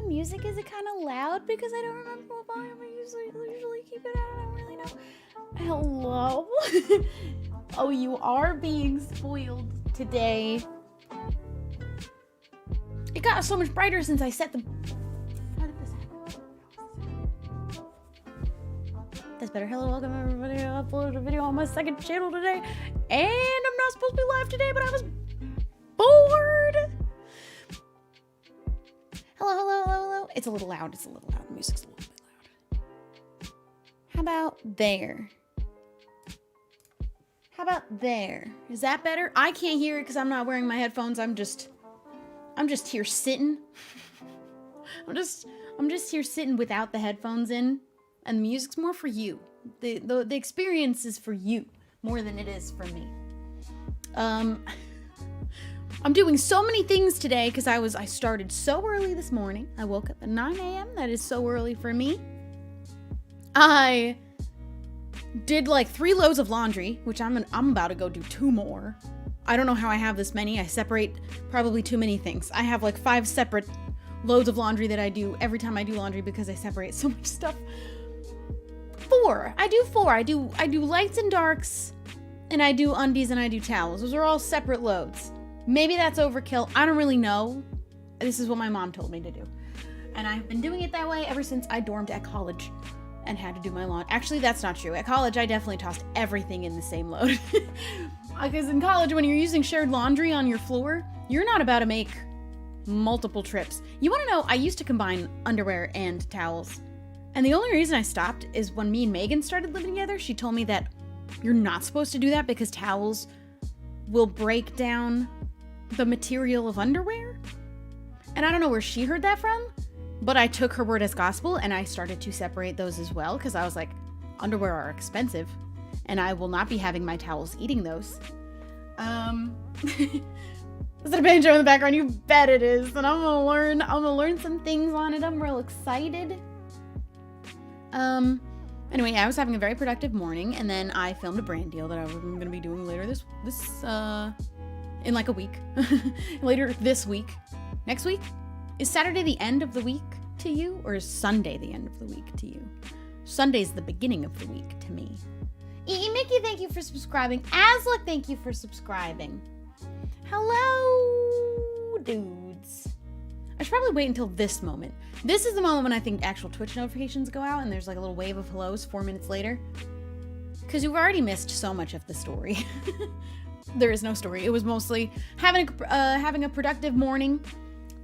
Music, is it kind of loud because I don't remember what volume I usually keep it at? I don't really know. Hello. Oh, you are being spoiled today. It got so much brighter since I set the... How did this happen? That's better. Hello, welcome everybody. I uploaded a video on my second channel today, and I'm not supposed to be live today, but I was bored. Hello. It's a little loud. The music's a little bit loud. How about there? Is that better? I can't hear it because I'm not wearing my headphones. I'm just here sitting. I'm just here sitting without the headphones in, and the music's more for you. The experience is for you more than it is for me. I'm doing so many things today because I started so early this morning. I woke up at 9 a.m. That is so early for me. I did like 3 loads of laundry, which I'm about to go do 2 more. I don't know how I have this many. I separate probably too many things. I have like 5 separate loads of laundry that I do every time I do laundry because I separate so much stuff. 4. I do 4. I do lights and darks, and I do undies, and I do towels. Those are all separate loads. Maybe that's overkill. I don't really know. This is what my mom told me to do. And I've been doing it that way ever since I dormed at college and had to do my laundry. Actually, that's not true. At college, I definitely tossed everything in the same load. Because in college, when you're using shared laundry on your floor, you're not about to make multiple trips. You want to know, I used to combine underwear and towels. And the only reason I stopped is when me and Megan started living together, she told me that you're not supposed to do that because towels will break down the material of underwear. And I don't know where she heard that from, but I took her word as gospel and I started to separate those as well because I was like, underwear are expensive and I will not be having my towels eating those. Is it a banjo in the background? You bet it is. And I'm gonna learn some things on it. I'm real excited. Anyway, I was having a very productive morning, and then I filmed a brand deal that I'm gonna be doing later this in like a week. Later this week. Next week? Is Saturday the end of the week to you, or is Sunday the end of the week to you? Sunday's the beginning of the week to me. Mickey, thank you for subscribing. Aslick, thank you for subscribing. Hello, dudes. I should probably wait until this moment. This is the moment when I think actual Twitch notifications go out and there's like a little wave of hellos 4 minutes later. Because you've already missed so much of the story. There is no story. It was mostly having a productive morning.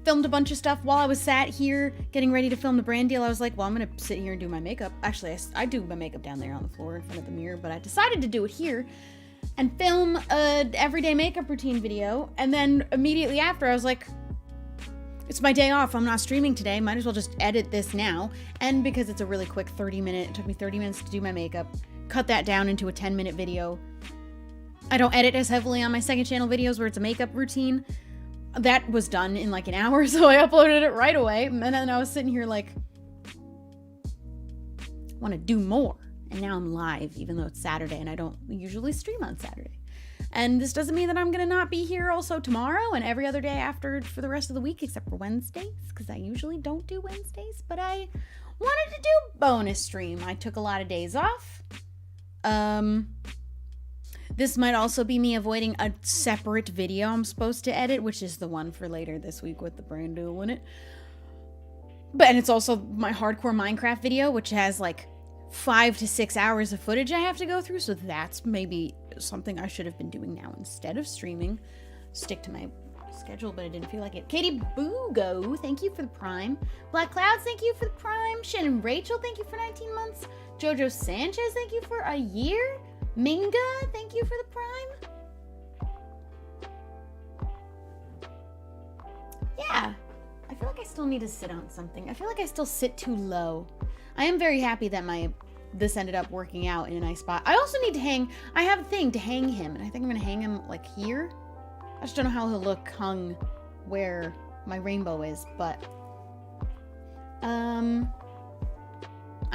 Filmed a bunch of stuff while I was sat here getting ready to film the brand deal. I was like, well, I'm going to sit here and do my makeup. Actually, I do my makeup down there on the floor in front of the mirror, but I decided to do it here and film a everyday makeup routine video. And then immediately after, I was like, it's my day off. I'm not streaming today. Might as well just edit this now. And because it's a really quick 30-minute, it took me 30 minutes to do my makeup, cut that down into a 10-minute video. I don't edit as heavily on my second channel videos where it's a makeup routine. That was done in like an hour, so I uploaded it right away. And then I was sitting here like, want to do more. And now I'm live, even though it's Saturday, and I don't usually stream on Saturday. And this doesn't mean that I'm going to not be here also tomorrow and every other day after for the rest of the week, except for Wednesdays, because I usually don't do Wednesdays, but I wanted to do a bonus stream. I took a lot of days off. This might also be me avoiding a separate video I'm supposed to edit, which is the one for later this week with the brand new in it. And it's also my hardcore Minecraft video, which has like 5 to 6 hours of footage I have to go through. So that's maybe something I should have been doing now instead of streaming. Stick to my schedule, but I didn't feel like it. Katie Boogo, thank you for the Prime. Black Clouds, thank you for the Prime. Shannon Rachel, thank you for 19 months. Jojo Sanchez, thank you for a year. Minga, thank you for the Prime. Yeah, I feel like I still need to sit on something. I feel like I still sit too low. I am very happy that this ended up working out in a nice spot. I also need to hang, I have a thing to hang him, and I think I'm gonna hang him like here. I just don't know how he'll look hung where my rainbow is, but I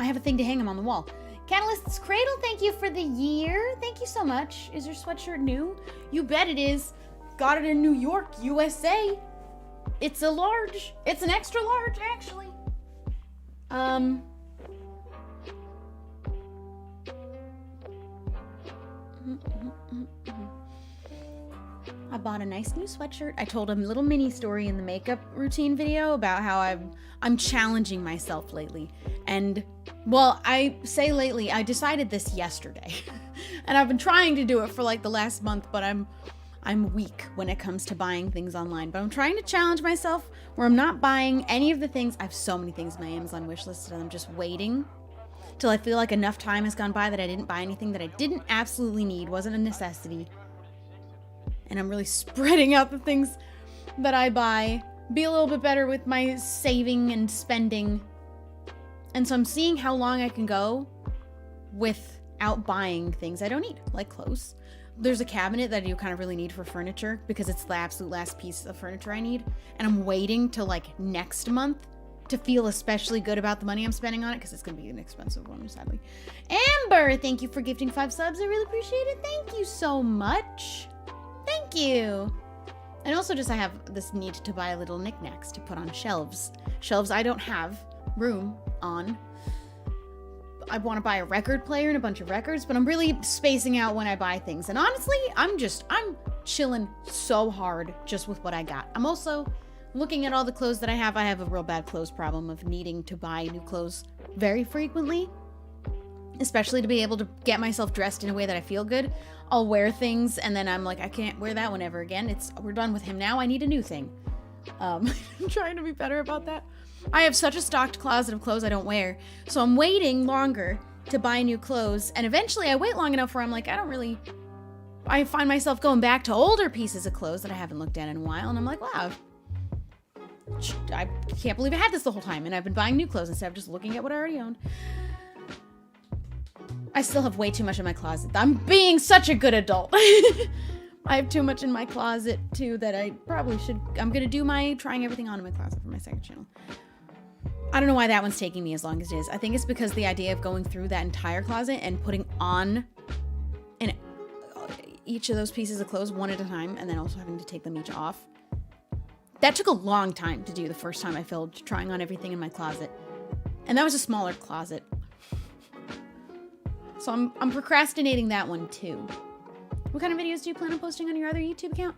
have a thing to hang him on the wall. Catalyst's Cradle, thank you for the year. Thank you so much. Is your sweatshirt new? You bet it is. Got it in New York, USA. It's a large. It's an extra large, actually. I bought a nice new sweatshirt. I told a little mini story in the makeup routine video about how I'm challenging myself lately. And, well, I say lately, I decided this yesterday. And I've been trying to do it for like the last month, but I'm weak when it comes to buying things online. But I'm trying to challenge myself where I'm not buying any of the things. I have so many things on my Amazon wish list, and I'm just waiting till I feel like enough time has gone by that I didn't buy anything that I didn't absolutely need, wasn't a necessity. And I'm really spreading out the things that I buy. Be a little bit better with my saving and spending. And so I'm seeing how long I can go without buying things I don't need, like clothes. There's a cabinet that I do kind of really need for furniture because it's the absolute last piece of furniture I need. And I'm waiting till like next month to feel especially good about the money I'm spending on it because it's going to be an expensive one, sadly. Amber, thank you for gifting 5 subs. I really appreciate it. Thank you so much. Thank you. And also just I have this need to buy little knickknacks to put on shelves. Shelves I don't have room on. I want to buy a record player and a bunch of records, but I'm really spacing out when I buy things. And honestly, I'm chilling so hard just with what I got. I'm also looking at all the clothes that I have. I have a real bad clothes problem of needing to buy new clothes very frequently, especially to be able to get myself dressed in a way that I feel good. I'll wear things and then I'm like, I can't wear that one ever again. We're done with him now. I need a new thing. I'm trying to be better about that. I have such a stocked closet of clothes I don't wear. So I'm waiting longer to buy new clothes. And eventually I wait long enough where I'm like, I find myself going back to older pieces of clothes that I haven't looked at in a while. And I'm like, wow, I can't believe I had this the whole time. And I've been buying new clothes instead of just looking at what I already owned. I still have way too much in my closet. I'm being such a good adult. I have too much in my closet, too, that I probably should. I'm going to do my trying everything on in my closet for my second channel. I don't know why that one's taking me as long as it is. I think it's because the idea of going through that entire closet and putting on each of those pieces of clothes one at a time and then also having to take them each off. That took a long time to do the first time I filmed trying on everything in my closet. And that was a smaller closet. So I'm procrastinating that one too. What kind of videos do you plan on posting on your other YouTube account?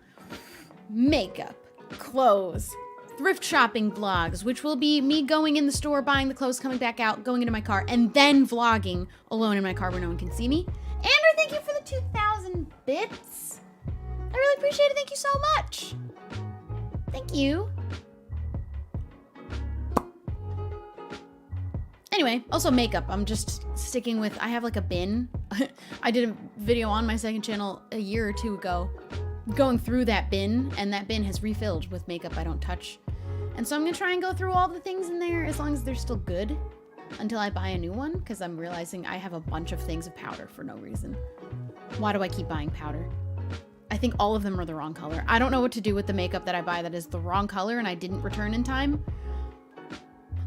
Makeup, clothes, thrift shopping vlogs, which will be me going in the store, buying the clothes, coming back out, going into my car, and then vlogging alone in my car where no one can see me. Andrew, thank you for the 2,000 bits. I really appreciate it. Thank you so much. Thank you. Anyway, also makeup. I'm just sticking with, I have like a bin. I did a video on my second channel a year or two ago going through that bin, and that bin has refilled with makeup I don't touch. And so I'm gonna try and go through all the things in there as long as they're still good. until I buy a new one, because I'm realizing I have a bunch of things of powder for no reason. Why do I keep buying powder? I think all of them are the wrong color. I don't know what to do with the makeup that I buy that is the wrong color and I didn't return in time.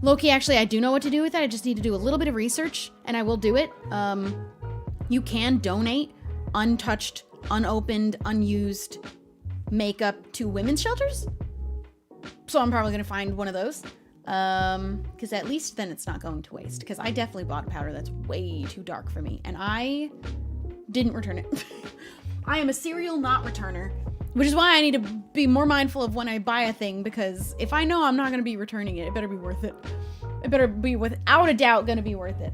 Low-key, actually, I do know what to do with it. I just need to do a little bit of research, and I will do it. You can donate untouched, unopened, unused makeup to women's shelters. So I'm probably going to find one of those. Because at least then it's not going to waste. Because I definitely bought a powder that's way too dark for me. And I didn't return it. I am a serial not returner. Which is why I need to be more mindful of when I buy a thing. Because if I know I'm not going to be returning it, it better be worth it. It better be without a doubt going to be worth it.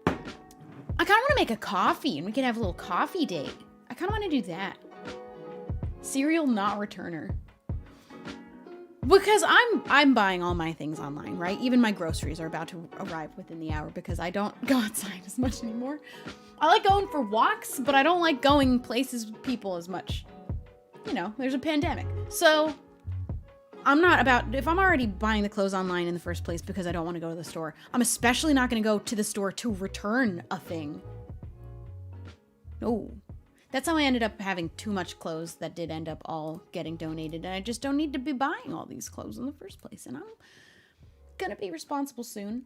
I kind of want to make a coffee and we can have a little coffee date. I kind of want to do that. Serial not returner. Because I'm buying all my things online, right? Even my groceries are about to arrive within the hour because I don't go outside as much anymore. I like going for walks, but I don't like going places with people as much. You know, there's a pandemic. So if I'm already buying the clothes online in the first place because I don't want to go to the store, I'm especially not going to go to the store to return a thing. No. That's how I ended up having too much clothes that did end up all getting donated. And I just don't need to be buying all these clothes in the first place. And I'm going to be responsible soon.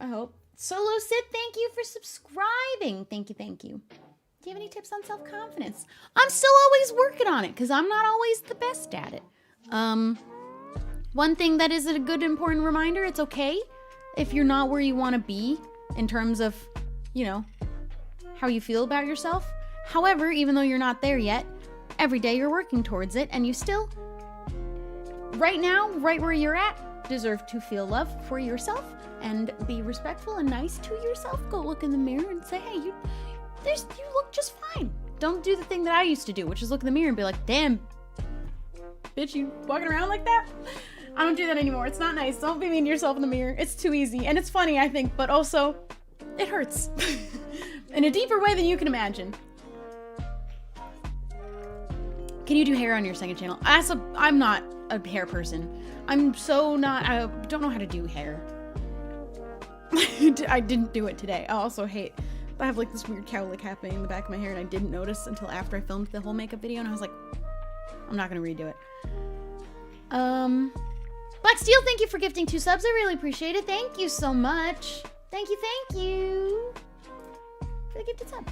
I hope. Solo Sid, thank you for subscribing. Thank you, thank you. Do you have any tips on self-confidence? I'm still always working on it because I'm not always the best at it. One thing that is a good, important reminder, it's okay if you're not where you want to be in terms of, you know, how you feel about yourself. However, even though you're not there yet, every day you're working towards it, and you still, right now, right where you're at, deserve to feel love for yourself and be respectful and nice to yourself. Go look in the mirror and say, hey, you look just fine. Don't do the thing that I used to do, which is look in the mirror and be like, damn, bitch, you walking around like that? I don't do that anymore. It's not nice. Don't be mean to yourself in the mirror. It's too easy, and it's funny, I think, but also, it hurts. In a deeper way than you can imagine. Can you do hair on your second channel? I'm not a hair person. I don't know how to do hair. I didn't do it today. I have like this weird cowlick happening in the back of my hair and I didn't notice until after I filmed the whole makeup video and I was like, I'm not gonna redo it. Black Steel, thank you for gifting 2 subs. I really appreciate it. Thank you so much. Thank you. For the gifted sub.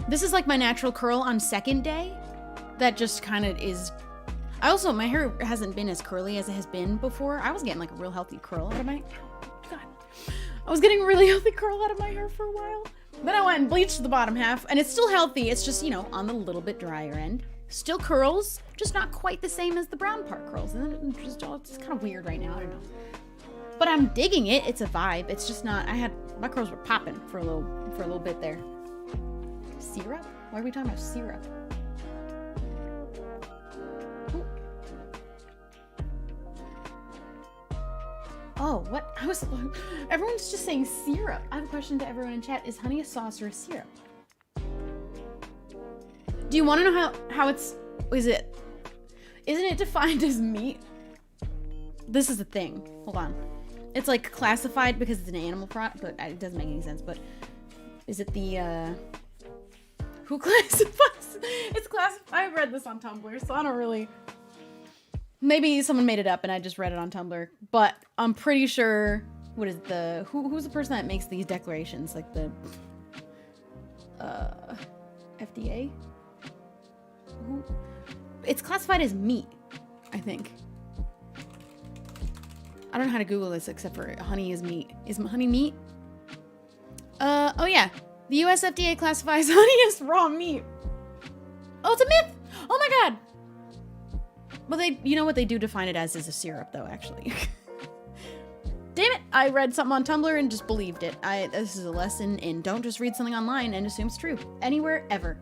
This is like my natural curl on second day. That just kind of is. My hair hasn't been as curly as it has been before. I was getting like a real healthy curl out of my, God. I was getting a really healthy curl out of my hair for a while. Then I went and bleached the bottom half and it's still healthy. It's just, you know, on the little bit drier end. Still curls, just not quite the same as the brown part curls. And it's kind of weird right now, I don't know. But I'm digging it. It's a vibe. It's just not, my curls were popping for a little bit there. Syrup? Why are we talking about syrup? Ooh. Oh, what? Everyone's just saying syrup. I have a question to everyone in chat. Is honey a sauce or a syrup? Do you want to know how isn't it defined as meat? This is the thing. Hold on. It's like classified because it's an animal product, but it doesn't make any sense. But is it the, who classifies? It's classified. I read this on Tumblr, so I don't really. Maybe someone made it up and I just read it on Tumblr. But I'm pretty sure. What is who's the person that makes these declarations? Like the FDA? It's classified as meat, I think. I don't know how to Google this except for honey is meat. Is honey meat? Oh yeah. The US FDA classifies honey as raw meat. Oh, it's a myth! Oh my god! Well, you know what they do define it as is a syrup, though, actually. Damn it! I read something on Tumblr and just believed it. This is a lesson in don't just read something online and assume it's true. Anywhere, ever.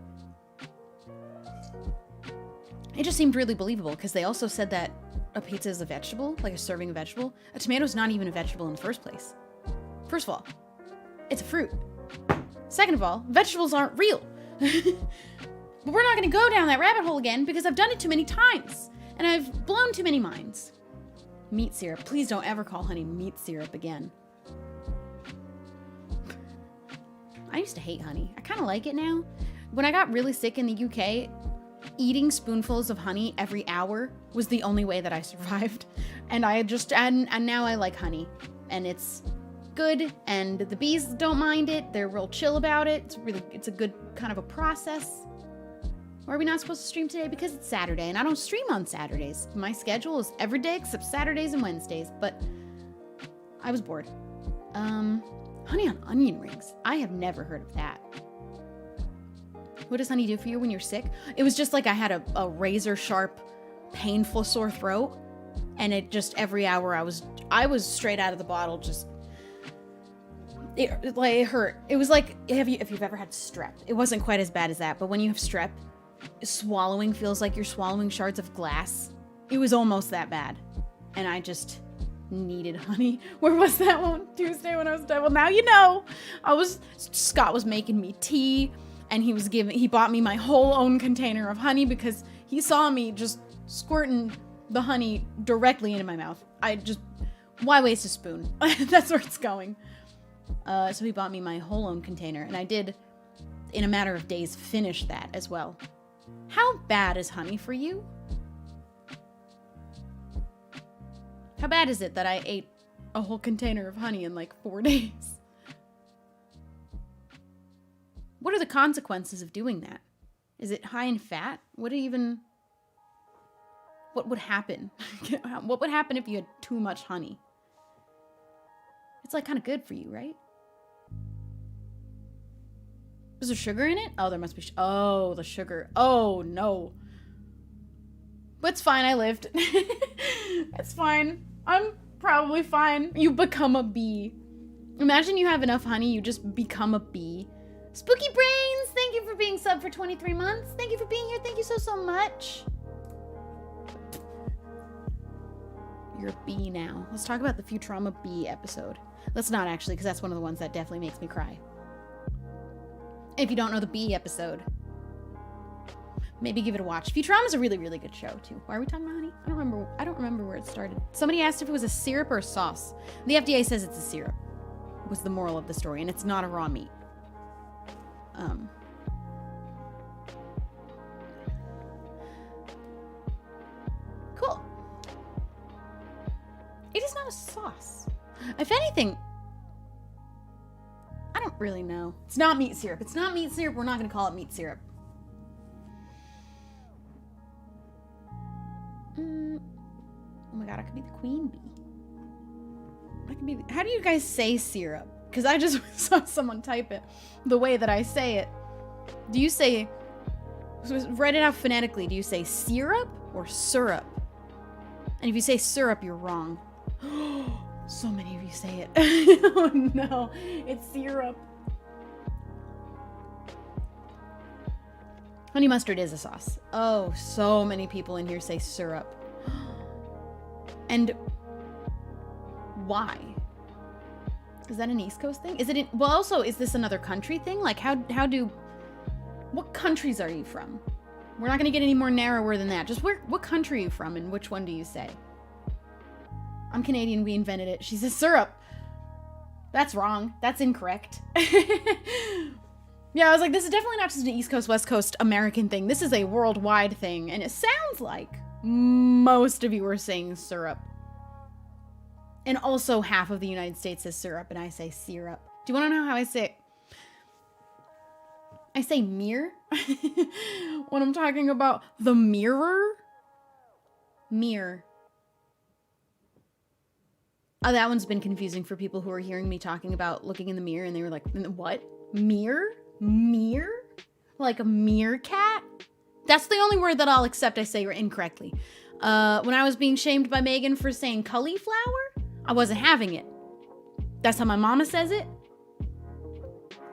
It just seemed really believable, because they also said that a pizza is a vegetable, like a serving of vegetable. A tomato's not even a vegetable in the first place. First of all, it's a fruit. Second of all, vegetables aren't real. But we're not going to go down that rabbit hole again because I've done it too many times. And I've blown too many minds. Meat syrup. Please don't ever call honey meat syrup again. I used to hate honey. I kind of like it now. When I got really sick in the UK, eating spoonfuls of honey every hour was the only way that I survived. And and now I like honey. And it's good, and the bees don't mind it. They're real chill about it. It's a good kind of a process. Why are we not supposed to stream today? Because it's Saturday, and I don't stream on Saturdays. My schedule is every day except Saturdays and Wednesdays, but I was bored. Honey on onion rings. I have never heard of that. What does honey do for you when you're sick? It was just like I had a razor sharp, painful sore throat, and it just every hour I was straight out of the bottle, just it hurt. It was like if you've ever had strep. It wasn't quite as bad as that, but when you have strep, swallowing feels like you're swallowing shards of glass. It was almost that bad, and I just needed honey. Where was that one? Tuesday when I was done. Well, now you know. Scott was making me tea, and he bought me my whole own container of honey because he saw me just squirting the honey directly into my mouth. Why waste a spoon? That's where it's going. So he bought me my whole own container, and I did, in a matter of days, finish that as well. How bad is honey for you? How bad is it that I ate a whole container of honey in like 4 days? What are the consequences of doing that? Is it high in fat? What would happen? What would happen if you had too much honey? It's like kind of good for you, right? Is there sugar in it? Oh, there must be. Oh, the sugar. Oh, no. But it's fine. I lived. It's fine. I'm probably fine. You become a bee. Imagine you have enough honey, you just become a bee. Spooky Brains, thank you for being sub for 23 months. Thank you for being here. Thank you so much. You're a bee now. Let's talk about the Futurama bee episode. Let's not actually, because that's one of the ones that definitely makes me cry. If you don't know the bee episode, maybe give it a watch. Futurama's a really, really good show, too. Why are we talking about honey? I don't remember where it started. Somebody asked if it was a syrup or a sauce. The FDA says it's a syrup, was the moral of the story, and it's not a raw meat. Cool. It is not a sauce. If anything, I don't really know. It's not meat syrup. It's not meat syrup. We're not going to call it meat syrup. Oh my god, I could be the queen bee. How do you guys say syrup? Because I just saw someone type it the way that I say it. Do you say, write it out phonetically, do you say syrup or syrup? And if you say syrup, you're wrong. So many of you say it. Oh no, it's syrup. Honey mustard is a sauce. Oh, so many people in here say syrup. And why? Is that an East Coast thing? Well, also, is this another country thing? Like, what countries are you from? We're not going to get any more narrower than that. Just what country are you from and which one do you say? I'm Canadian, we invented it. She says syrup. That's wrong. That's incorrect. Yeah, I was like, this is definitely not just an East Coast, West Coast American thing. This is a worldwide thing. And it sounds like most of you are saying syrup. And also half of the United States says syrup, and I say syrup. Do you want to know how I say it? I say mirror when I'm talking about the mirror. Mirror. Oh, that one's been confusing for people who are hearing me talking about looking in the mirror, and they were like, what? Mirror? Mirror? Like a meerkat? That's the only word that I'll accept I say incorrectly. When I was being shamed by Megan for saying cauliflower, I wasn't having it. That's how my mama says it.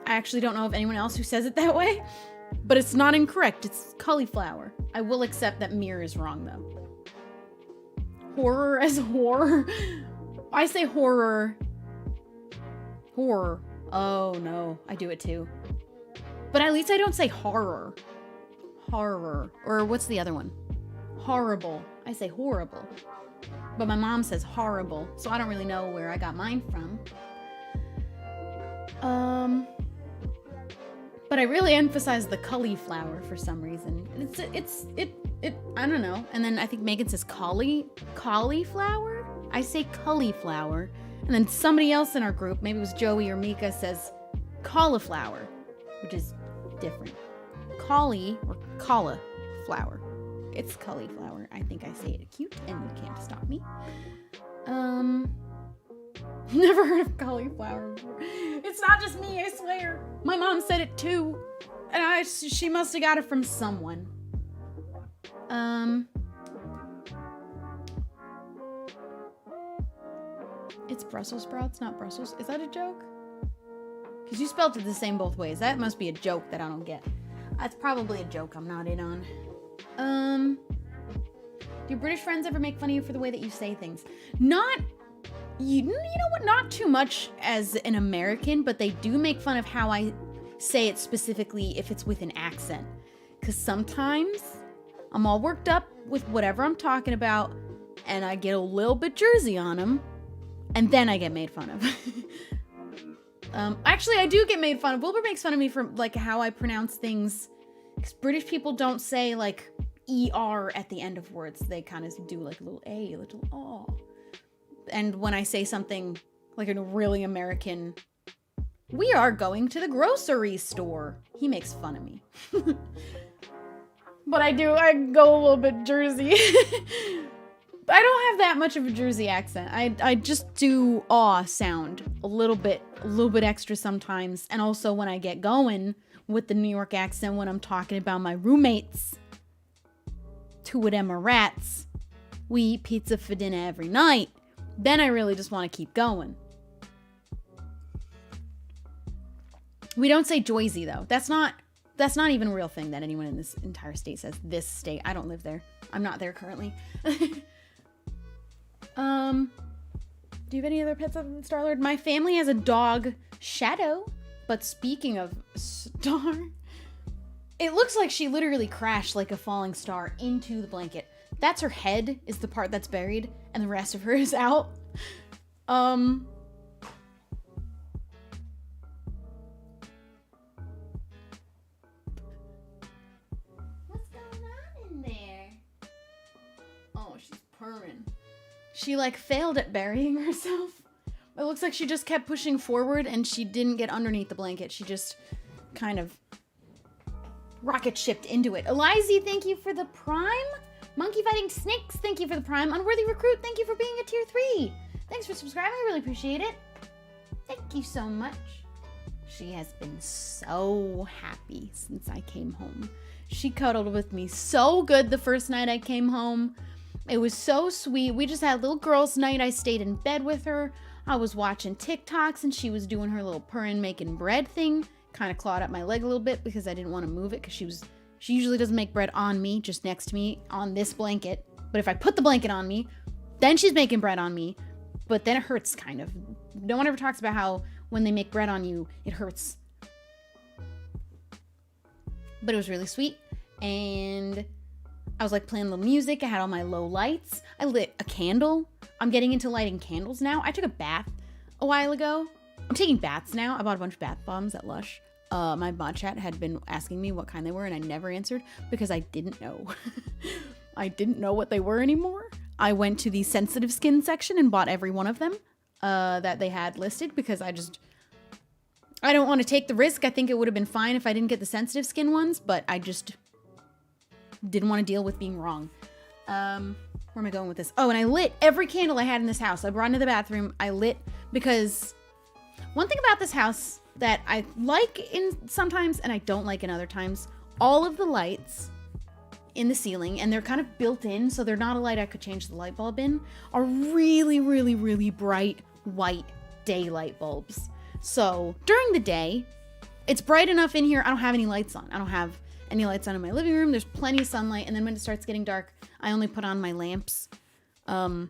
I actually don't know of anyone else who says it that way, but it's not incorrect. It's cauliflower. I will accept that mirror is wrong, though. Horror as horror? I say horror. Horror. Oh, no. I do it, too. But at least I don't say horror. Horror. Or what's the other one? Horrible. I say horrible. But my mom says horrible, so I don't really know where I got mine from. But I really emphasize the cauliflower for some reason. It I don't know. And then I think Megan says cauliflower? I say cauliflower. And then somebody else in our group, maybe it was Joey or Mika, says cauliflower, which is different. Cauli or cauliflower. It's cauliflower. I think I say it cute, and you can't stop me. Never heard of cauliflower before. It's not just me, I swear. My mom said it too, and she must have got it from someone. It's Brussels sprouts, not Brussels. Is that a joke? Because you spelled it the same both ways. That must be a joke that I don't get. That's probably a joke I'm not in on. Do British friends ever make fun of you for the way that you say things? Not, you know what, not too much as an American, but they do make fun of how I say it specifically if it's with an accent. Because sometimes I'm all worked up with whatever I'm talking about, and I get a little bit Jersey on them, and then I get made fun of. Actually, I do get made fun of. Wilbur makes fun of me for, like, how I pronounce things. Because British people don't say, like, ER at the end of words. They kind of do, like, a little A, a little aw. And when I say something, like, a really American, we are going to the grocery store. He makes fun of me. But I go a little bit Jersey. I don't have that much of a Jersey accent. I just do aw sound a little bit extra sometimes. And also when I get going with the New York accent when I'm talking about my roommates. Two of them are rats. We eat pizza for dinner every night. Then I really just want to keep going. We don't say Joyzy though. That's not even a real thing that anyone in this entire state says. This state. I don't live there. I'm not there currently. Do you have any other pets other than Star-Lord? My family has a dog, Shadow. But speaking of Star, it looks like she literally crashed like a falling star into the blanket. That's her head is the part that's buried, and the rest of her is out. What's going on in there? Oh, she's purring. She, like, failed at burying herself. It looks like she just kept pushing forward and she didn't get underneath the blanket. She just kind of rocket shipped into it. Elizy, thank you for the Prime. Monkey Fighting Snakes, thank you for the Prime. Unworthy Recruit, thank you for being a tier 3. Thanks for subscribing, I really appreciate it. Thank you so much. She has been so happy since I came home. She cuddled with me so good the first night I came home. It was so sweet. We just had little girls' night. I stayed in bed with her. I was watching TikToks and she was doing her little purring making bread thing. Kind of clawed up my leg a little bit because I didn't want to move it because she usually doesn't make bread on me, just next to me on this blanket. But if I put the blanket on me, then she's making bread on me. But then it hurts kind of. No one ever talks about how when they make bread on you, it hurts. But it was really sweet. And I was like playing a little music. I had all my low lights. I lit a candle. I'm getting into lighting candles now. I took a bath a while ago. I'm taking baths now. I bought a bunch of bath bombs at Lush. My bot chat had been asking me what kind they were, and I never answered because I didn't know. I didn't know what they were anymore. I went to the sensitive skin section and bought every one of them that they had listed because I don't want to take the risk. I think it would have been fine if I didn't get the sensitive skin ones, but I just didn't want to deal with being wrong. Where am I going with this? Oh, and I lit every candle I had in this house. I brought into the bathroom. I lit because one thing about this house that I like in sometimes and I don't like in other times, all of the lights in the ceiling, and they're kind of built in, so they're not a light I could change the light bulb in, are really, really, really bright white daylight bulbs. So during the day, it's bright enough in here. I don't have any lights on. I don't have any lights on in my living room. There's plenty of sunlight. And then when it starts getting dark, I only put on my lamps. And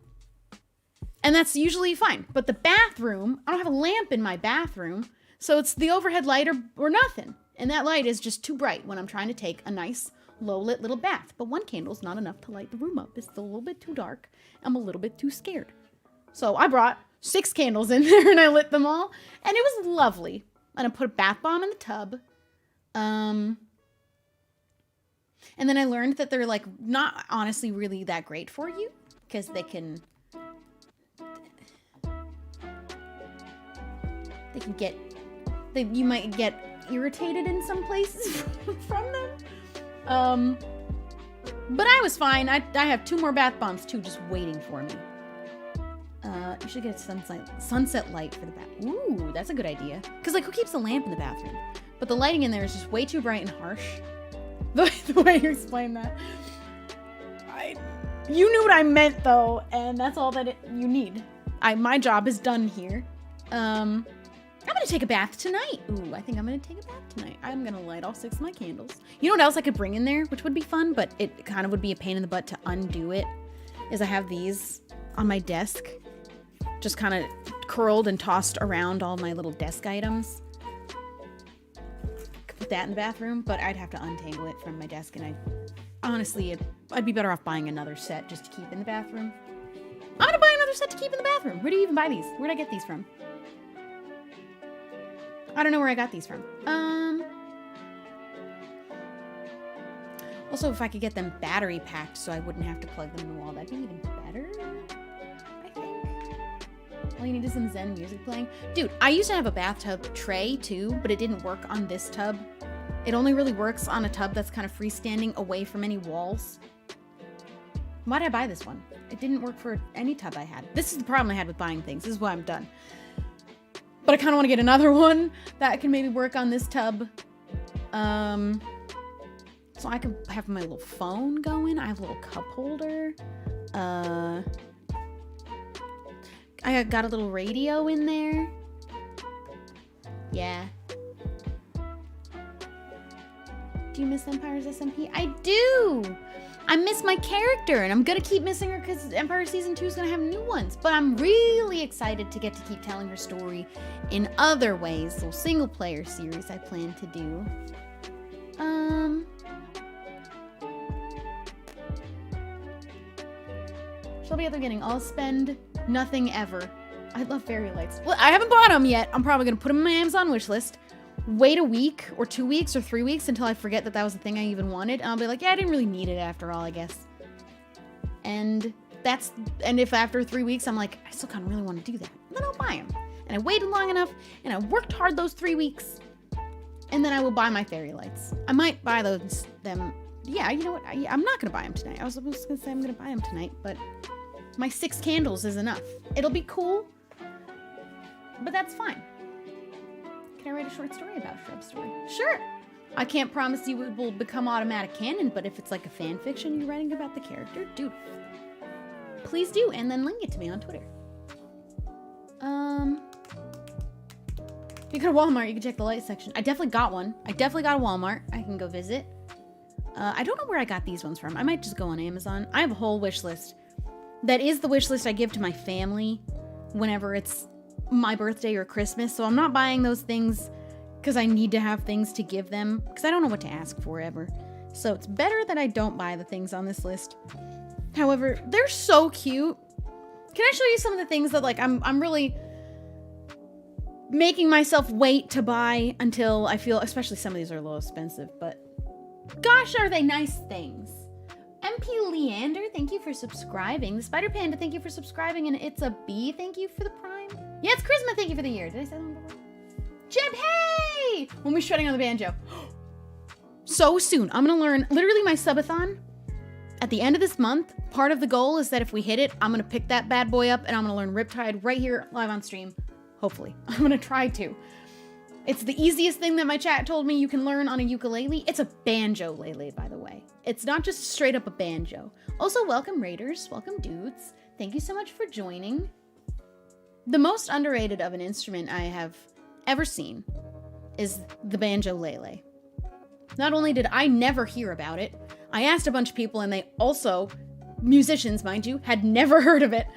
that's usually fine. But the bathroom, I don't have a lamp in my bathroom. So it's the overhead light or nothing. And that light is just too bright when I'm trying to take a nice low lit little bath. But one candle's not enough to light the room up. It's still a little bit too dark. I'm a little bit too scared. So I brought 6 candles in there and I lit them all. And it was lovely. And I put a bath bomb in the tub. And then I learned that they're like not honestly really that great for you. Because they can get, you might get irritated in some places from them. But I was fine. I have 2 more bath bombs too, just waiting for me. You should get sunset light for the bath. Ooh, that's a good idea. Because like, who keeps the lamp in the bathroom? But the lighting in there is just way too bright and harsh. The way you explained that. You knew what I meant though, and that's all that you need. My job is done here. I'm gonna take a bath tonight. Ooh, I think I'm gonna take a bath tonight. I'm gonna light all 6 of my candles. You know what else I could bring in there, which would be fun, but it kind of would be a pain in the butt to undo it, is I have these on my desk, just kind of curled and tossed around all my little desk items. Could put that in the bathroom, but I'd have to untangle it from my desk, and I'd be better off buying another set just to keep in the bathroom. I'm gonna buy another set to keep in the bathroom. Where do you even buy these? Where'd I get these from? I don't know where I got these from. Also, if I could get them battery packed so I wouldn't have to plug them in the wall, that'd be even better, I think. All you need is some Zen music playing. Dude, I used to have a bathtub tray too, but it didn't work on this tub. It only really works on a tub that's kind of freestanding away from any walls. Why did I buy this one? It didn't work for any tub I had. This is the problem I had with buying things. This is why I'm done. But I kind of want to get another one that can maybe work on this tub. So I can have my little phone going. I have a little cup holder. I got a little radio in there. Yeah. Do you miss Empire's SMP? I do! I miss my character, and I'm gonna keep missing her because Empire Season 2 is gonna have new ones. But I'm really excited to get to keep telling her story in other ways. So single-player series I plan to do. Shelby at the beginning. I'll spend nothing ever. I love fairy lights. Well, I haven't bought them yet. I'm probably gonna put them on my Amazon wish list. Wait a week or 2 weeks or 3 weeks until I forget that was the thing I even wanted. And I'll be like, yeah, I didn't really need it after all, I guess. And if after 3 weeks, I'm like, I still kind of really want to do that. Then I'll buy them. And I waited long enough and I worked hard those 3 weeks. And then I will buy my fairy lights. I might buy them. Yeah, you know what? I'm not going to buy them tonight. I was going to say I'm going to buy them tonight, but my 6 candles is enough. It'll be cool, but that's fine. Can I write a short story about Shrub Story? Sure. I can't promise you it will become automatic canon, but if it's like a fan fiction you're writing about the character, dude, please do, and then link it to me on Twitter. If you go to Walmart, you can check the light section. I definitely got one. I definitely got a Walmart I can go visit. I don't know where I got these ones from. I might just go on Amazon. I have a whole wish list. That is the wish list I give to my family whenever it's my birthday or Christmas. So I'm not buying those things because I need to have things to give them because I don't know what to ask for ever. So it's better that I don't buy the things on this list. However, they're so cute. Can I show you some of the things that like I'm really making myself wait to buy until I feel, especially some of these are a little expensive, but gosh, are they nice things. MP Leander, thank you for subscribing. The Spider Panda, thank you for subscribing. And It's a Bee, thank you for the Prime. Yeah, it's Charisma, thank you for the year. Did I say that before? Jeb, hey! When we're shredding on the banjo. So soon. I'm going to learn literally my subathon at the end of this month. Part of the goal is that if we hit it, I'm going to pick that bad boy up and I'm going to learn Riptide right here live on stream. Hopefully. I'm going to try to. It's the easiest thing that my chat told me you can learn on a ukulele. It's a banjo-lele, by the way. It's not just straight up a banjo. Also, welcome Raiders. Welcome dudes. Thank you so much for joining. The most underrated of an instrument I have ever seen is the banjo-lele. Not only did I never hear about it, I asked a bunch of people and they also, musicians mind you, had never heard of it.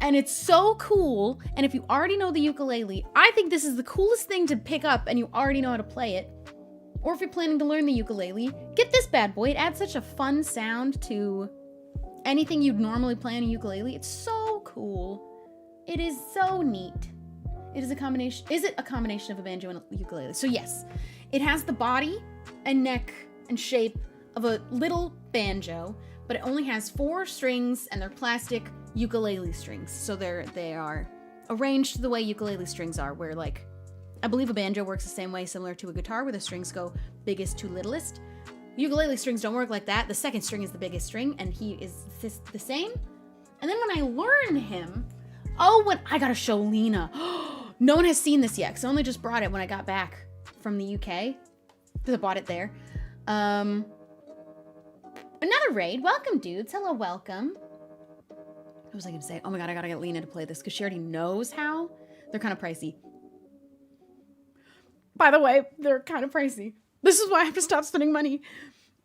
And it's so cool. And if you already know the ukulele, I think this is the coolest thing to pick up and you already know how to play it. Or if you're planning to learn the ukulele, get this bad boy. It adds such a fun sound to anything you'd normally play on a ukulele. It's so cool. It is so neat. It is a combination. Is it a combination of a banjo and a ukulele? So yes, it has the body and neck and shape of a little banjo, but it only has 4 strings and they're plastic ukulele strings. So they are arranged the way ukulele strings are, where like, I believe a banjo works the same way, similar to a guitar, where the strings go biggest to littlest. Ukulele strings don't work like that. The second string is the biggest string, and he is the same. And then when I learn him, I gotta show Lena. No one has seen this yet, because I only just brought it when I got back from the UK, because I bought it there. Another raid. Welcome, dudes. Hello, welcome. What was I gonna say? Oh my god, I gotta get Lena to play this, because she already knows how. They're kind of pricey. By the way, they're kind of pricey. This is why I have to stop spending money.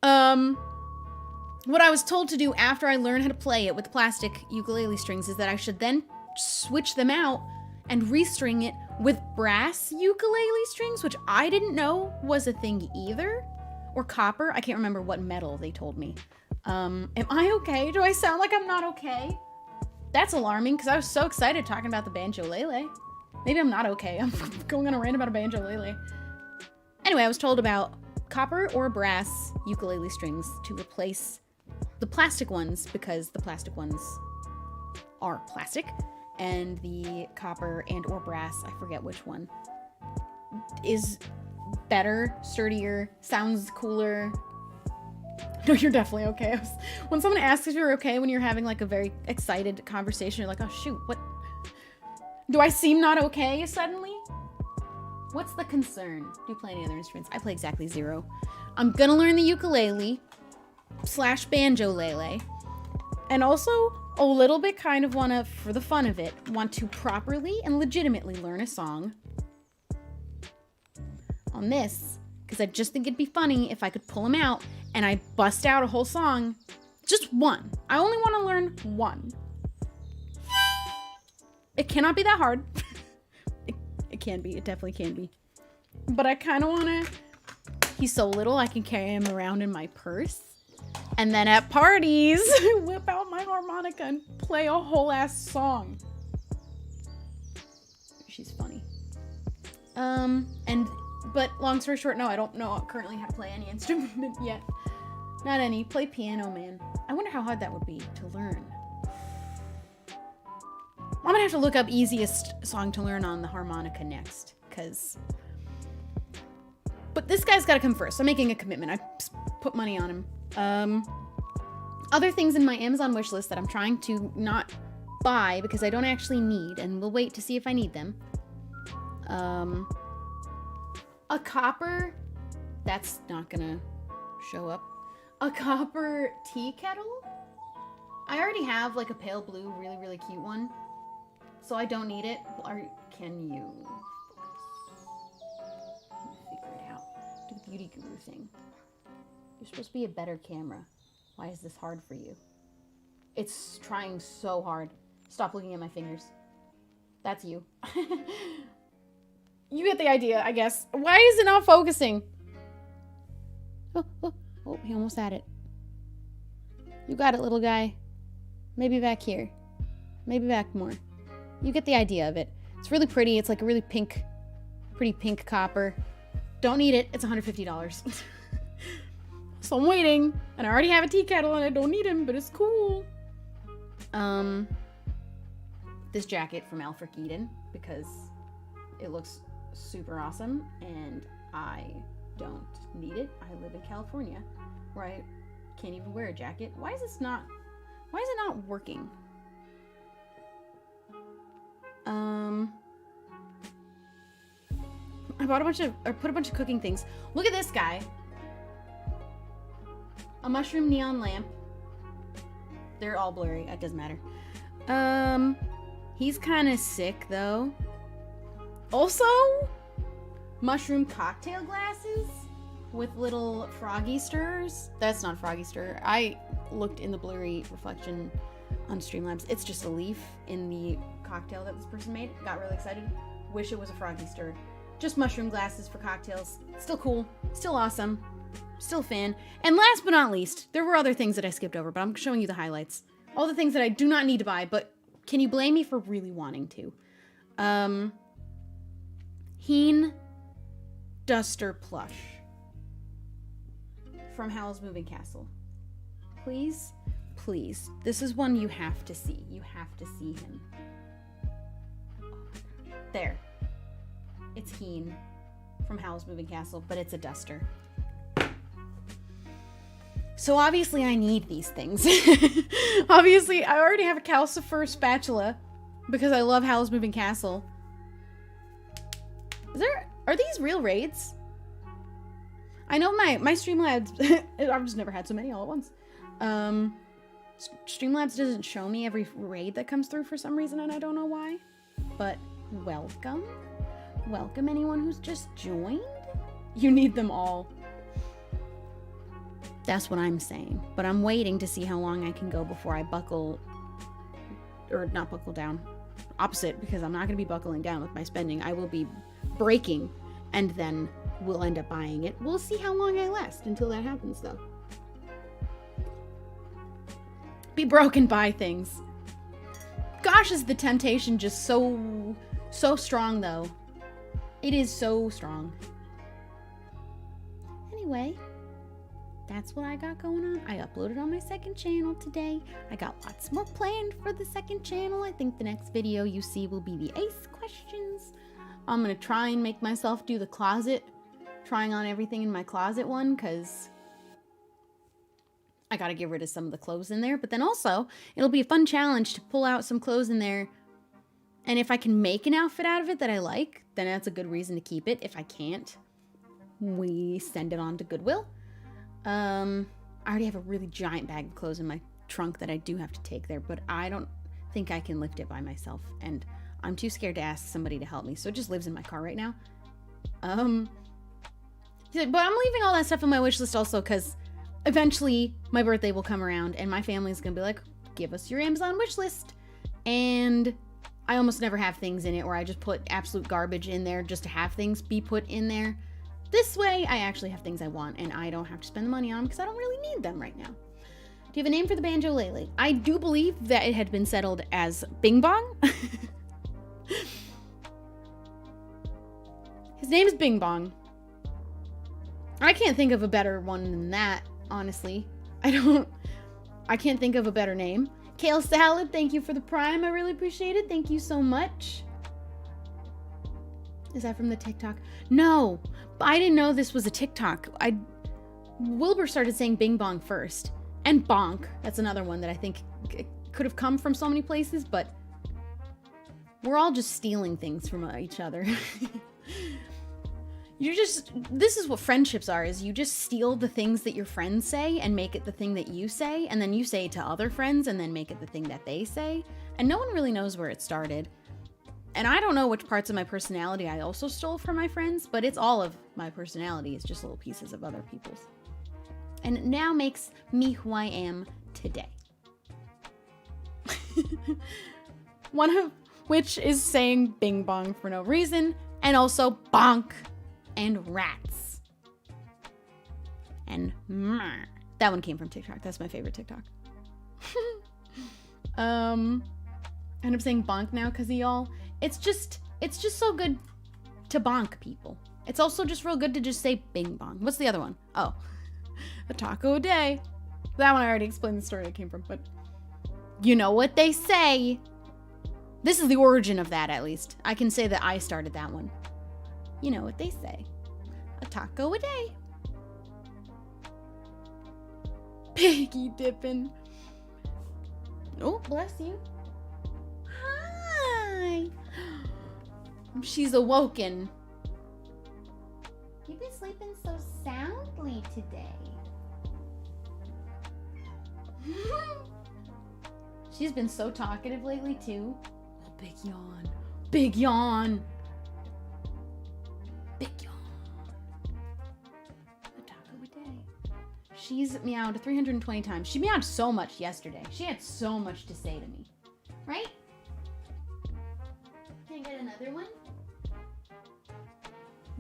What I was told to do after I learned how to play it with plastic ukulele strings is that I should then switch them out and restring it with brass ukulele strings, which I didn't know was a thing either. Or copper. I can't remember what metal they told me. Am I okay? Do I sound like I'm not okay? That's alarming, because I was so excited talking about the banjo-lele. Maybe I'm not okay. I'm going on a rant about a banjo-lele. Anyway, I was told about copper or brass ukulele strings to replace the plastic ones, because the plastic ones are plastic, and the copper and or brass, I forget which one, is better, sturdier, sounds cooler. No, you're definitely okay. When someone asks if you're okay when you're having like a very excited conversation, you're like, oh shoot, what? Do I seem not okay suddenly? What's the concern? Do you play any other instruments? I play exactly 0. I'm gonna learn the ukulele / banjo-lele. And also, a little bit kind of wanna, for the fun of it, want to properly and legitimately learn a song on this. Because I just think it'd be funny if I could pull them out and I bust out a whole song. Just one. I only want to learn one. It cannot be that hard. It can be. It definitely can be. But I kind of want to... He's so little, I can carry him around in my purse. And then at parties, whip out my harmonica and play a whole ass song. She's funny. But long story short, no, I don't know currently how to play any instrument yet. Not any. Play piano, man. I wonder how hard that would be to learn. I'm gonna have to look up easiest song to learn on the harmonica next, because... But this guy's gotta come first. I'm making a commitment. I put money on him. Other things in my Amazon wish list that I'm trying to not buy because I don't actually need, and we'll wait to see if I need them. A copper... That's not gonna show up. A copper tea kettle? I already have like a pale blue, really, really cute one. So I don't need it. Can you figure it out? Do the beauty guru thing. You're supposed to be a better camera. Why is this hard for you? It's trying so hard. Stop looking at my fingers. That's you. You get the idea, I guess. Why is it not focusing? Oh, he almost had it. You got it, little guy. Maybe back here. Maybe back more. You get the idea of it. It's really pretty. It's like a really pretty pink copper. Don't need it. It's $150. So I'm waiting. And I already have a tea kettle and I don't need him, but it's cool. This jacket from Alfred Eden, because it looks super awesome and I don't need it. I live in California where I can't even wear a jacket. Why is it not working? I put a bunch of cooking things. Look at this guy. A mushroom neon lamp. They're all blurry. It doesn't matter. He's kind of sick though. Also, mushroom cocktail glasses with little froggy stirrers. That's not froggy stir. I looked in the blurry reflection on Streamlabs. It's just a leaf in the cocktail that this person made. Got really excited. Wish it was a froggy stir. Just mushroom glasses for cocktails. Still cool. Still awesome. Still a fan. And last but not least, there were other things that I skipped over, but I'm showing you the highlights. All the things that I do not need to buy, but can you blame me for really wanting to? Heen Duster Plush from Howl's Moving Castle. Please, please. This is one you have to see. You have to see him. There. It's Heen from Howl's Moving Castle, but it's a duster. So obviously I need these things. Obviously, I already have a calcifer spatula because I love Howl's Moving Castle. Are these real raids? I know my Streamlabs, I've just never had so many all at once. Streamlabs doesn't show me every raid that comes through for some reason, and I don't know why. But welcome. Welcome anyone who's just joined. You need them all. That's what I'm saying. But I'm waiting to see how long I can go before I buckle, or not buckle down. Opposite, because I'm not going to be buckling down with my spending. I will be breaking, and then we'll end up buying it. We'll see how long I last until that happens, though. Be broken, buy things. Gosh, is the temptation just so strong, though. It is so strong. Anyway, that's what I got going on. I uploaded on my second channel today. I got lots more planned for the second channel. I think the next video you see will be the ace questions. I'm going to try and make myself do the closet, trying on everything in my closet one, because I got to get rid of some of the clothes in there. But then also, it'll be a fun challenge to pull out some clothes in there. And if I can make an outfit out of it that I like, then that's a good reason to keep it. If I can't, we send it on to Goodwill. I already have a really giant bag of clothes in my trunk that I do have to take there, but I don't think I can lift it by myself, and I'm too scared to ask somebody to help me, so it just lives in my car right now. But I'm leaving all that stuff on my wish list also, because eventually my birthday will come around, and my family's gonna be like, give us your Amazon wish list, and I almost never have things in it, or I just put absolute garbage in there just to have things be put in there. This way, I actually have things I want, and I don't have to spend the money on them because I don't really need them right now. Do you have a name for the banjo lately? I do believe that it had been settled as Bing Bong. His name is Bing Bong. I can't think of a better one than that, honestly. I can't think of a better name. Kale Salad, thank you for the Prime. I really appreciate it. Thank you so much. Is that from the TikTok? No, but I didn't know this was a TikTok. Wilbur started saying Bing Bong first. And Bonk. That's another one that I think could have come from so many places, but we're all just stealing things from each other. This is what friendships are, is you just steal the things that your friends say and make it the thing that you say, and then you say it to other friends and then make it the thing that they say. And no one really knows where it started. And I don't know which parts of my personality I also stole from my friends, but it's all of my personality. It's just little pieces of other people's. And it now makes me who I am today. One of which is saying Bing Bong for no reason, and also bonk and rats. And that one came from TikTok. That's my favorite TikTok. I end up saying bonk now because of y'all. It's just so good to bonk people. It's also just real good to just say Bing Bong. What's the other one? Oh, a taco a day. That one I already explained the story it came from, but you know what they say. This is the origin of that, at least. I can say that I started that one. You know what they say. A taco a day. Piggy dipping. Oh, bless you. Hi. She's awoken. You've been sleeping so soundly today. She's been so talkative lately, too. Oh, big yawn. Big yawn. Big yawn. A taco a day. She's meowed 320 times. She meowed so much yesterday. She had so much to say to me. Right? Can I get another one?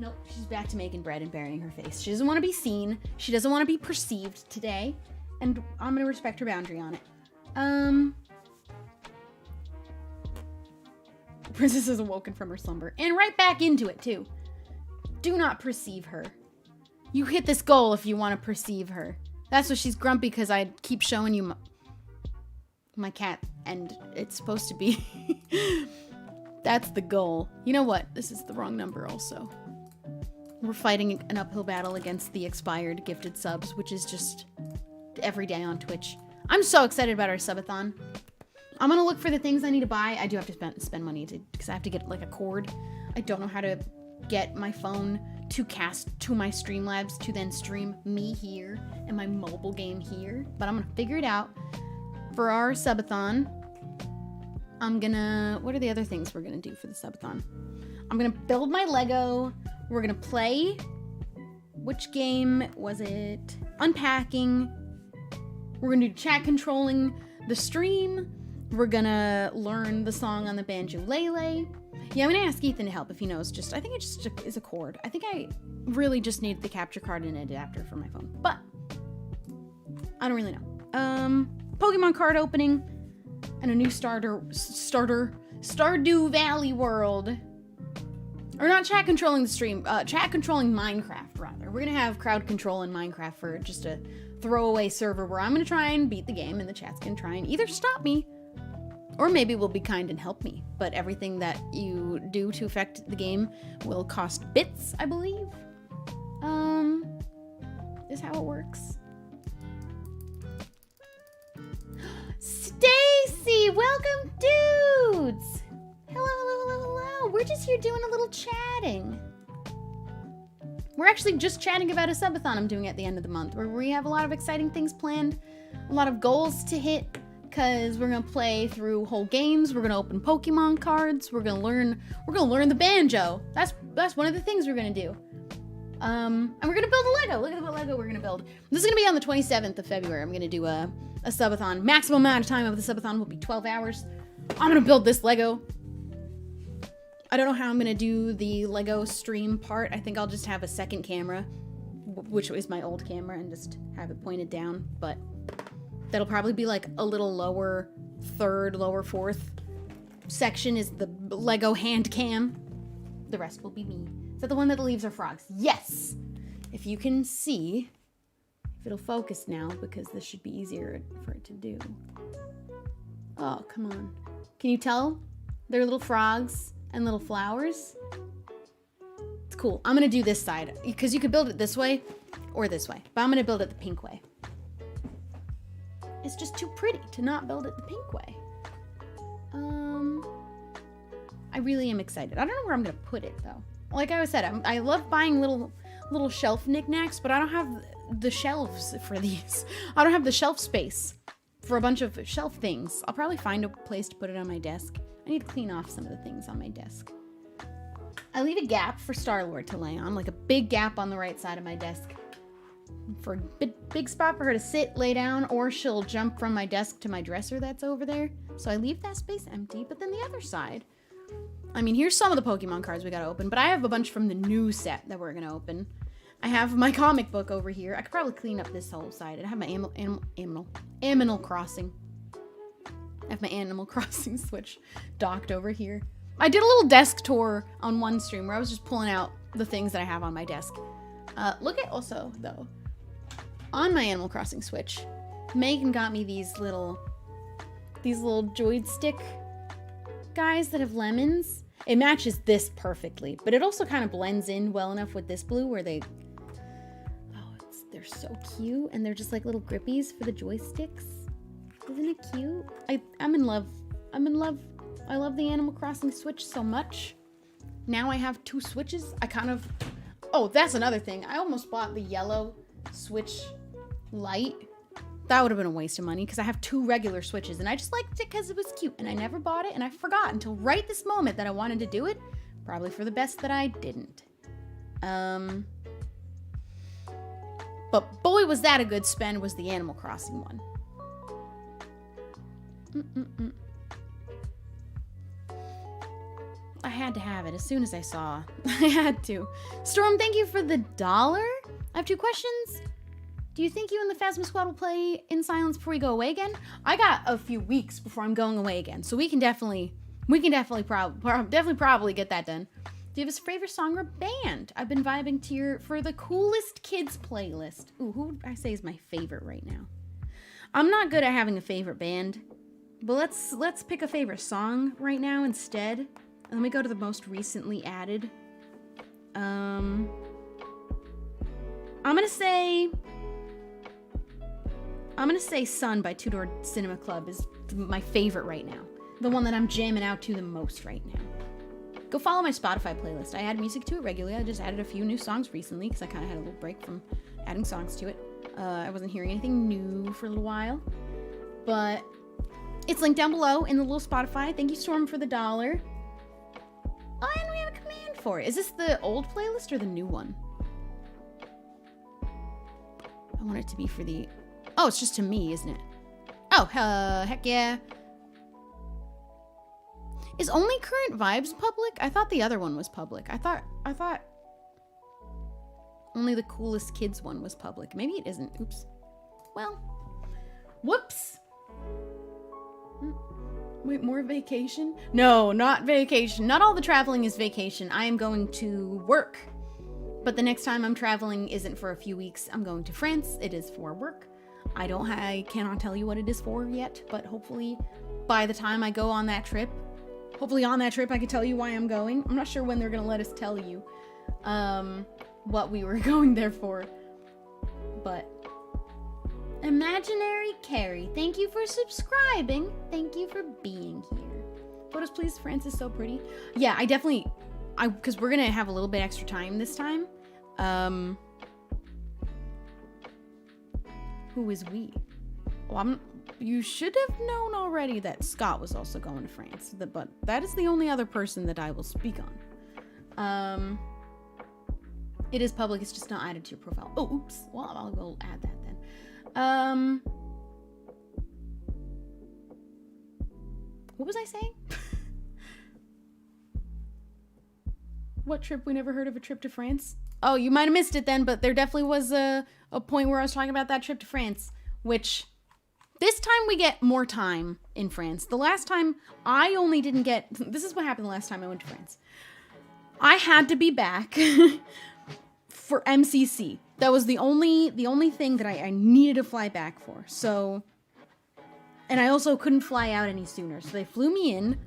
Nope, she's back to making bread and burying her face. She doesn't want to be seen. She doesn't want to be perceived today. And I'm going to respect her boundary on it. Princess is awoken from her slumber. And right back into it, too. Do not perceive her. You hit this goal if you want to perceive her. That's what she's grumpy because I keep showing you my cat. And it's supposed to be... That's the goal. You know what? This is the wrong number also. We're fighting an uphill battle against the expired gifted subs, which is just every day on Twitch. I'm so excited about our subathon. I'm gonna look for the things I need to buy. I do have to spend money because I have to get like a cord. I don't know how to get my phone to cast to my Streamlabs to then stream me here and my mobile game here. But I'm gonna figure it out. For our subathon, what are the other things we're gonna do for the subathon? I'm gonna build my Lego. We're gonna play, which game was it? Unpacking. We're gonna do chat controlling the stream. We're gonna learn the song on the banjo-lele. Yeah, I'm gonna ask Ethan to help if he knows. I think it just is a chord. I think I really just need the capture card and an adapter for my phone, but I don't really know. Pokemon card opening and a new starter, Stardew Valley world. Or not chat controlling the stream, chat controlling Minecraft, rather. We're gonna have crowd control in Minecraft for just a throwaway server where I'm gonna try and beat the game and the chat's gonna try and either stop me or maybe will be kind and help me. But everything that you do to affect the game will cost bits, I believe. Is how it works. Stacy, welcome, dudes! Hello. We're just here doing a little chatting. We're actually just chatting about a subathon I'm doing at the end of the month where we have a lot of exciting things planned, a lot of goals to hit, because we're gonna play through whole games. We're gonna open Pokemon cards. We're gonna learn the banjo. That's one of the things we're gonna do. And we're gonna build a Lego. Look at the Lego we're gonna build. This is gonna be on the 27th of February. I'm gonna do a subathon. Maximum amount of time of the subathon will be 12 hours. I'm gonna build this Lego. I don't know how I'm gonna do the Lego stream part. I think I'll just have a second camera, which is my old camera, and just have it pointed down, but that'll probably be like a little lower fourth section is the Lego hand cam. The rest will be me. Is that the one that the leaves are frogs? Yes! If you can see, if it'll focus now, because this should be easier for it to do. Oh, come on. Can you tell? They're little frogs and little flowers. It's cool. I'm gonna do this side, because you could build it this way or this way, but I'm gonna build it the pink way. It's just too pretty to not build it the pink way. I really am excited. I don't know where I'm gonna put it though. Like I said, I love buying little shelf knickknacks, but I don't have the shelves for these. I don't have the shelf space for a bunch of shelf things. I'll probably find a place to put it on my desk. I need to clean off some of the things on my desk. I leave a gap for Star-Lord to lay on, like a big gap on the right side of my desk. For a big spot for her to sit, lay down, or she'll jump from my desk to my dresser that's over there. So I leave that space empty, but then the other side. I mean, here's some of the Pokemon cards we gotta open, but I have a bunch from the new set that we're gonna open. I have my comic book over here. I could probably clean up this whole side. I have my Animal Crossing. I have my Animal Crossing Switch docked over here. I did a little desk tour on one stream where I was just pulling out the things that I have on my desk. Look at also, though, on my Animal Crossing Switch, Megan got me these little joystick guys that have lemons. It matches this perfectly, but it also kind of blends in well enough with this blue where they're so cute, and they're just like little grippies for the joysticks. Isn't it cute? I'm in love. I love the Animal Crossing Switch so much. Now I have 2 Switches. Oh, that's another thing. I almost bought the yellow Switch Lite. That would have been a waste of money because I have 2 regular Switches, and I just liked it because it was cute, and I never bought it, and I forgot until right this moment that I wanted to do it. Probably for the best that I didn't. But boy, was that a good spend, was the Animal Crossing one. I had to have it as soon as I saw. I had to. Storm, thank you for the $1. I have 2 questions. Do you think you and the Phasma Squad will play in silence before we go away again? I got a few weeks before I'm going away again, so we can definitely probably get that done. Do you have a favorite song or band? I've been vibing to for the coolest kids playlist. Ooh, who would I say is my favorite right now? I'm not good at having a favorite band, but let's pick a favorite song right now instead. And let me go to the most recently added. I'm gonna say Sun by Two Door Cinema Club is my favorite right now. The one that I'm jamming out to the most right now. Go follow my Spotify playlist. I add music to it regularly. I just added a few new songs recently because I kind of had a little break from adding songs to it. I wasn't hearing anything new for a little while. But it's linked down below in the little Spotify. Thank you, Storm, for the $1. Oh, and we have a command for it. Is this the old playlist or the new one? I want it to be for the... Oh, it's just to me, isn't it? Oh, heck yeah. Is only Current Vibes public? I thought the other one was public. I thought only the Coolest Kids one was public. Maybe it isn't. Oops. Well, whoops. Wait, more vacation? No, not vacation. Not all the traveling is vacation. I am going to work. But the next time I'm traveling isn't for a few weeks. I'm going to France. It is for work. I cannot tell you what it is for yet, but hopefully by the time I go on that trip, I can tell you why I'm going. I'm not sure when they're going to let us tell you what we were going there for. But Imaginary Carrie, thank you for subscribing. Thank you for being here. Photos, please. France is so pretty. Yeah, because we're going to have a little bit extra time this time. Who is we? Well, you should have known already that Scott was also going to France, but that is the only other person that I will speak on. It is public, it's just not added to your profile. Oh, oops. Well, I'll go add that then. What was I saying? What trip? We never heard of a trip to France? Oh, you might have missed it then, but there definitely was a point where I was talking about that trip to France, which this time we get more time in France. The last time I only didn't get... This is what happened the last time I went to France. I had to be back for MCC. That was the only thing that I needed to fly back for. So... And I also couldn't fly out any sooner. So they flew me in.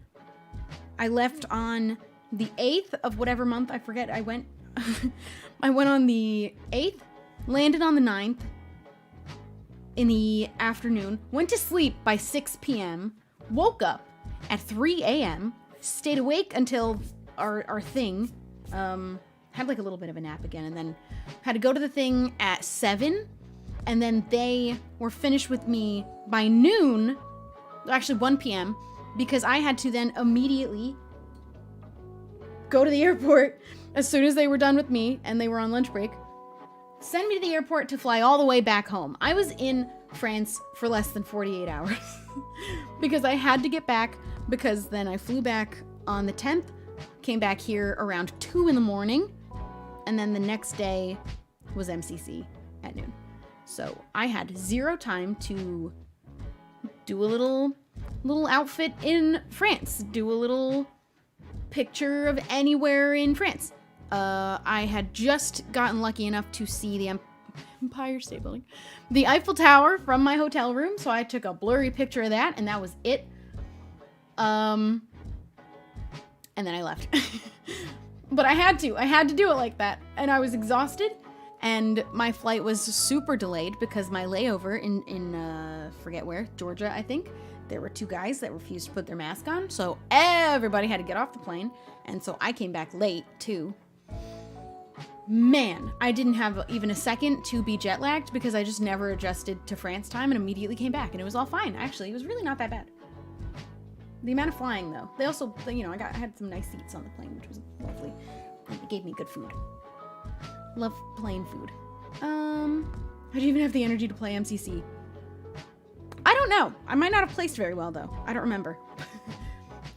I left on the 8th of whatever month. I forget. I went on the 8th. Landed on the 9th. In the afternoon. Went to sleep by 6 p.m. Woke up at 3 a.m. Stayed awake until our thing. Had like a little bit of a nap again. And then had to go to the thing at 7. And then they were finished with me by noon, actually 1 p.m., because I had to then immediately go to the airport as soon as they were done with me and they were on lunch break, send me to the airport to fly all the way back home. I was in France for less than 48 hours because I had to get back, because then I flew back on the 10th, came back here around 2 in the morning, and then the next day was MCC at noon. So I had zero time to do a little outfit in France, do a little picture of anywhere in France. I had just gotten lucky enough to see the Empire State Building, the Eiffel Tower from my hotel room, so I took a blurry picture of that, and that was it. And then I left. But I had to do it like that, and I was exhausted. And my flight was super delayed because my layover in forget where, Georgia, I think, there were 2 guys that refused to put their mask on. So everybody had to get off the plane. And so I came back late, too. Man, I didn't have even a second to be jet lagged because I just never adjusted to France time and immediately came back. And it was all fine, actually. It was really not that bad. The amount of flying, though. They also, I had some nice seats on the plane, which was lovely. And they gave me good food. Love plain food. How do you even have the energy to play MCC? I don't know. I might not have placed very well, though. I don't remember.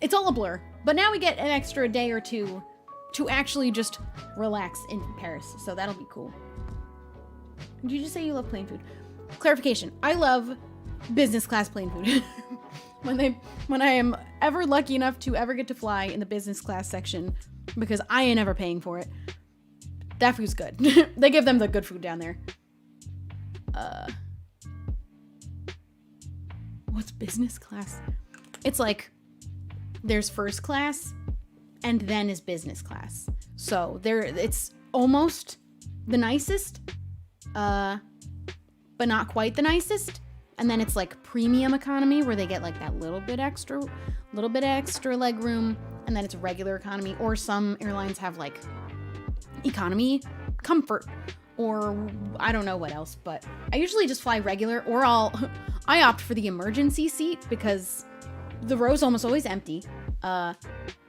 It's all a blur. But now we get an extra day or two to actually just relax in Paris. So that'll be cool. Did you just say you love plane food? Clarification. I love business class plane food. When I am ever lucky enough to ever get to fly in the business class section, because I ain't ever paying for it, that food's good. They give them the good food down there. What's business class? It's like there's first class and then is business class. So it's almost the nicest, but not quite the nicest. And then it's like premium economy where they get like that little bit extra leg room. And then it's regular economy, or some airlines have like economy comfort, or I don't know what else, but I usually just fly regular, or I opt for the emergency seat because the row's almost always empty. I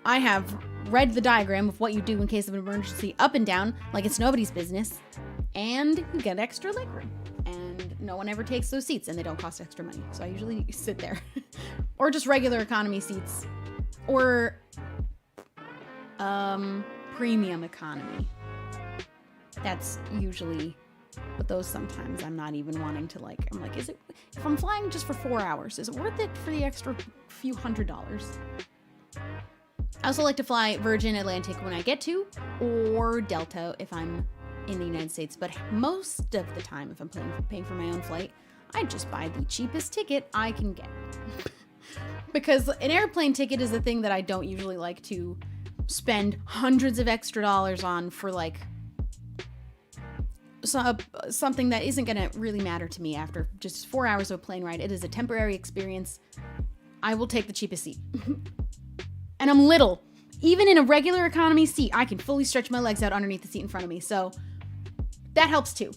have read the diagram of what you do in case of an emergency up and down, like it's nobody's business, and you get extra legroom. And no one ever takes those seats, and they don't cost extra money. So I usually sit there. Or just regular economy seats. Or premium economy. That's usually, but those sometimes I'm not even wanting to like, I'm like, is it, if I'm flying just for 4 hours, is it worth it for the extra few $100s? I also like to fly Virgin Atlantic when I get to, or Delta if I'm in the United States, but most of the time if I'm paying for my own flight, I just buy the cheapest ticket I can get. Because an airplane ticket is a thing that I don't usually like to spend hundreds of extra dollars on for like something that isn't going to really matter to me after just 4 hours of a plane ride. It is a temporary experience. I will take the cheapest seat. And I'm little. Even in a regular economy seat, I can fully stretch my legs out underneath the seat in front of me. So that helps too.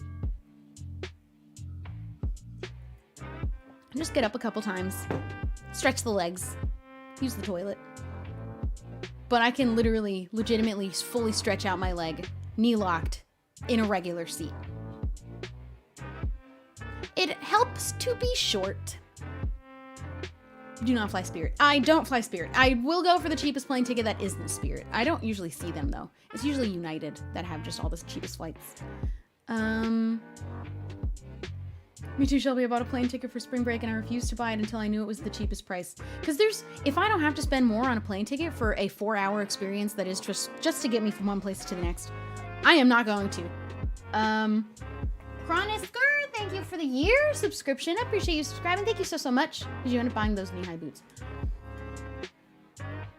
Just get up a couple times, stretch the legs, use the toilet. But I can legitimately fully stretch out my leg, knee locked, in a regular seat. It helps to be short. Do not fly Spirit. I don't fly Spirit. I will go for the cheapest plane ticket that isn't Spirit. I don't usually see them though. It's usually United that have just all the cheapest flights. Me too, Shelby. I bought a plane ticket for spring break and I refused to buy it until I knew it was the cheapest price. Because if I don't have to spend more on a plane ticket for a 4-hour experience that is just to get me from one place to the next, I am not going to. Chronisker, thank you for the year subscription. I appreciate you subscribing. Thank you so much. Did you end up buying those knee-high boots?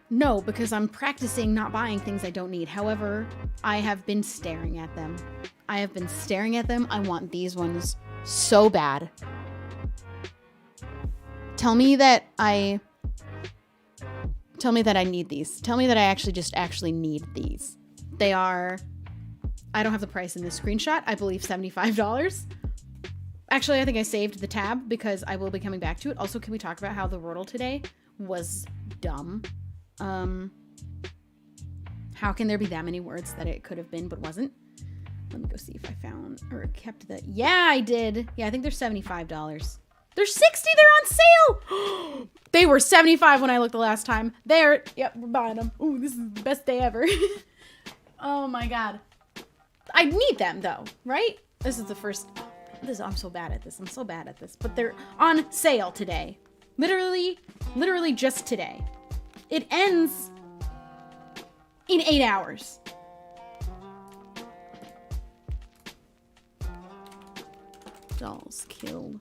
No, because I'm practicing not buying things I don't need. However, I have been staring at them. I want these ones so bad. Tell me that I need these. Tell me that I actually need these. They are, I don't have the price in this screenshot. I believe $75. Actually, I think I saved the tab because I will be coming back to it. Also, can we talk about how the Wordle today was dumb? How can there be that many words that it could have been but wasn't? Let me go see if I found or kept the. Yeah, I did. Yeah, I think they're $75. They're $60. They're on sale. They were $75 when I looked the last time. Yep, we're buying them. Ooh, this is the best day ever. Oh my god. I need them though, right? This is the first. I'm so bad at this. But they're on sale today. Literally just today. It ends in 8 hours. Dolls killed.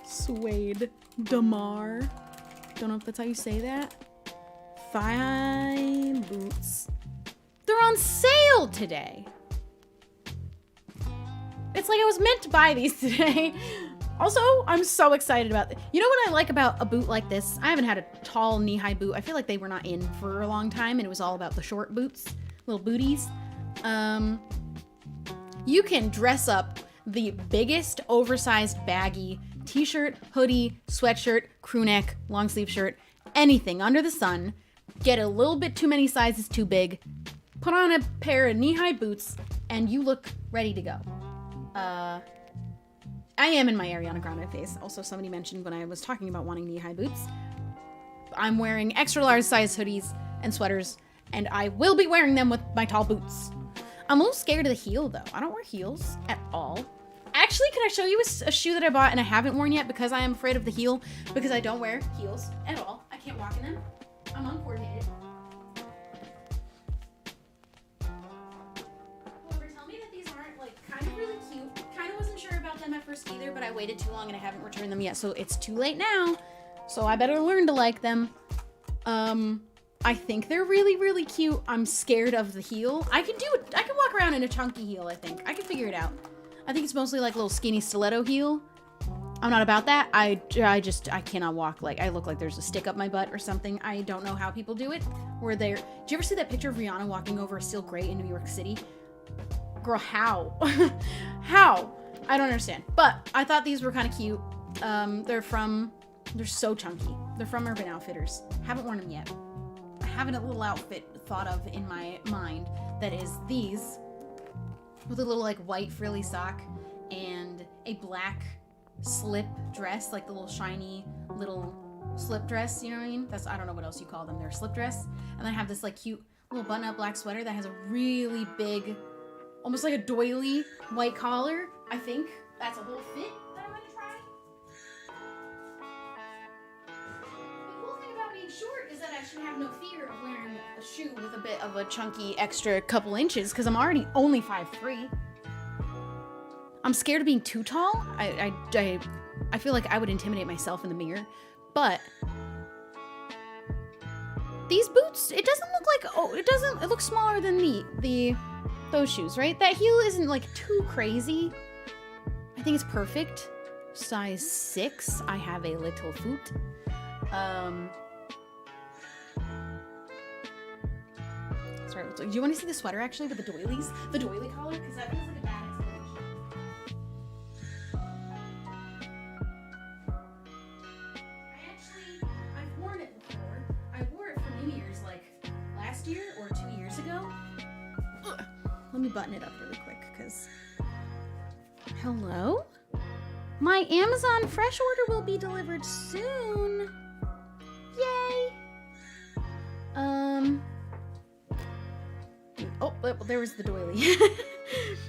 Suede Damar. Don't know if that's how you say that. Thigh boots. They're on sale today. It's like I was meant to buy these today. Also, I'm so excited about it. You know what I like about a boot like this? I haven't had a tall knee-high boot. I feel like they were not in for a long time, and it was all about the short boots, little booties. You can dress up the biggest oversized baggy t-shirt, hoodie, sweatshirt, crew neck, long sleeve shirt, anything under the sun, get a little bit too many sizes too big, put on a pair of knee-high boots, and you look ready to go. I am in my Ariana Grande phase. Also, somebody mentioned when I was talking about wanting knee-high boots. I'm wearing extra large size hoodies and sweaters, and I will be wearing them with my tall boots. I'm a little scared of the heel though. I don't wear heels at all. Actually, can I show you a shoe that I bought and I haven't worn yet because I am afraid of the heel, because I don't wear heels at all. I can't walk in them. I'm uncoordinated. However, tell me that these aren't like kind of really cute. Kind of wasn't sure about them at first either, but I waited too long and I haven't returned them yet, so it's too late now. So I better learn to like them. I think they're really, really cute. I'm scared of the heel. I can do it. I can walk around in a chunky heel, I think. I can figure it out. I think it's mostly like a little skinny stiletto heel. I'm not about that. I cannot walk. Like, I look like there's a stick up my butt or something. I don't know how people do it. Where they're... Did you ever see that picture of Rihanna walking over a steel grate in New York City? Girl, how? How? I don't understand. But I thought these were kind of cute. They're so chunky. They're from Urban Outfitters. Haven't worn them yet. I have a little outfit thought of in my mind that is these with a little like white frilly sock and a black slip dress, like the little shiny little slip dress, you know what I mean? I don't know what else you call them. They're a slip dress. And then I have this like cute little button-up black sweater that has a really big, almost like a doily white collar. I think that's a whole fit that I'm gonna try. The cool thing about being short is that I actually have no fear of wearing a shoe with a bit of a chunky extra couple inches because I'm already only 5'3". I'm scared of being too tall. I feel like I would intimidate myself in the mirror, but these boots, it doesn't look like, it looks smaller than those shoes, right? That heel isn't like too crazy. I think it's perfect. Size 6, I have a little foot. Sorry, do you want to see the sweater actually with the doilies? The doily collar? Because that feels like a bad explanation. I've worn it before. I wore it for New Year's like last year or 2 years ago. Ugh. Let me button it up really quick because... Hello? My Amazon Fresh order will be delivered soon. Yay! Oh, there was the doily.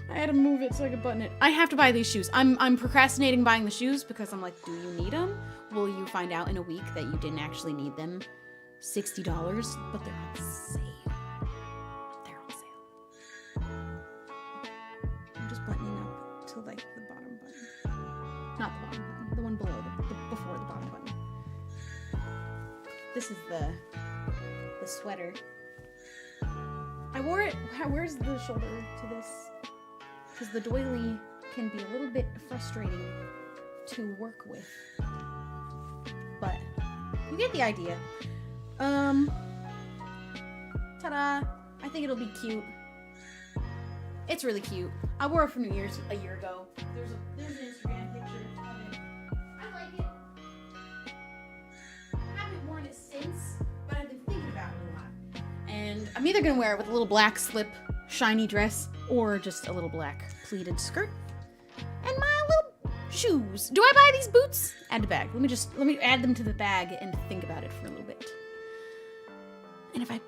I had to move it so I could button it. I have to buy these shoes. I'm procrastinating buying the shoes because I'm like, do you need them? Will you find out in a week that you didn't actually need them? $60, but they're on sale. They're on sale. I'm just buttoning up to like the bottom button. Not the bottom button, the one below, before the bottom button. This is the sweater. I wore it. Where's the shoulder to this? Because the doily can be a little bit frustrating to work with. But you get the idea. Ta-da! I think it'll be cute. It's really cute. I wore it for New Year's a year ago. There's an Instagram picture of it. I like it. I haven't worn it since, but I've been thinking about it a lot. And I'm either gonna wear it with a little black slip, shiny dress, or just a little black pleated skirt. And my little shoes. Do I buy these boots? Add to bag. Let me add them to the bag and think about it for a little bit. And if I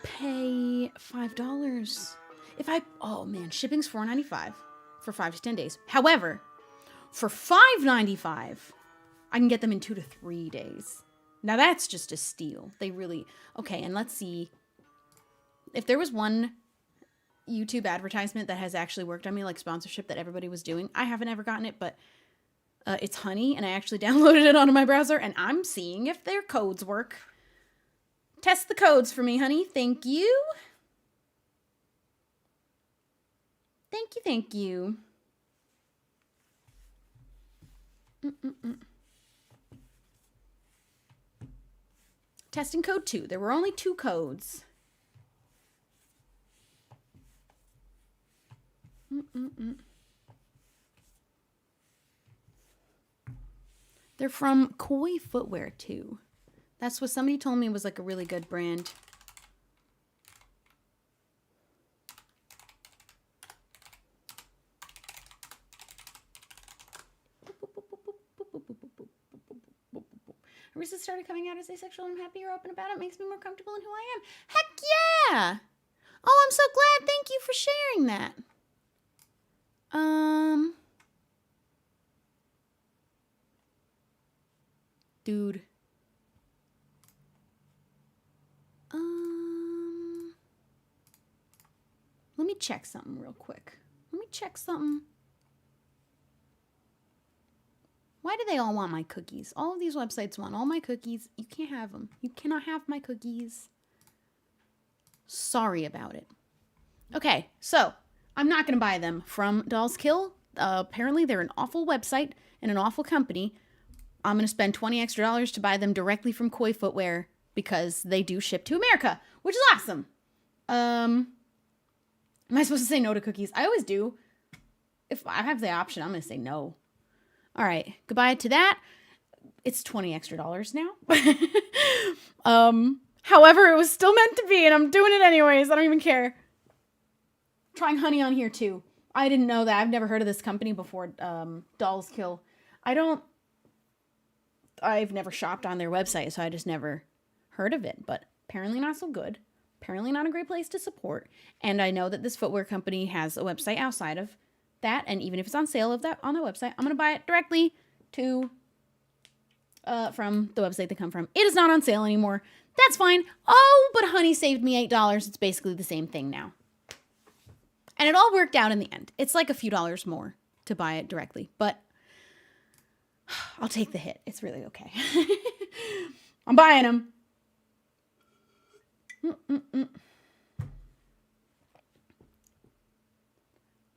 pay $5, oh man, shipping's $4.95 for 5 to 10 days. However, for $5.95, I can get them in 2 to 3 days. Now that's just a steal. They really, okay, and let's see. If there was one YouTube advertisement that has actually worked on me, like sponsorship that everybody was doing, I haven't ever gotten it, but it's Honey, and I actually downloaded it onto my browser, and I'm seeing if their codes work. Test the codes for me, honey. Thank you. Thank you, thank you. Testing code 2. There were only 2 codes. They're from Koi Footwear, too. That's what somebody told me was like a really good brand. recently started coming out as asexual and I'm happy you're open about it. Makes me more comfortable in who I am. Heck yeah! Oh, I'm so glad. Thank you for sharing that. Dude. Let me check something real quick. Let me check something. Why do they all want my cookies? All of these websites want all my cookies. You can't have them. You cannot have my cookies. Sorry about it. Okay, so I'm not going to buy them from Dolls Kill. Apparently, they're an awful website and an awful company. I'm going to spend $20 extra to buy them directly from Koi Footwear because they do ship to America, which is awesome. Am I supposed to say no to cookies? I always do. If I have the option, I'm going to say no. All right, goodbye to that. It's $20 extra now. However, it was still meant to be, and I'm doing it anyways. I don't even care. Trying honey on here too. I didn't know that. I've never heard of this company before. Dolls Kill. I've never shopped on their website, so I just never heard of it. But apparently not so good. Apparently not a great place to support. And I know that this footwear company has a website outside of that, and even if it's on sale on that website, I'm gonna buy it directly to from the website they come from. It is not on sale anymore. That's fine. Oh, but honey saved me $8. It's basically the same thing now. And it all worked out in the end. It's like a few dollars more to buy it directly, but I'll take the hit. It's really okay. I'm buying them.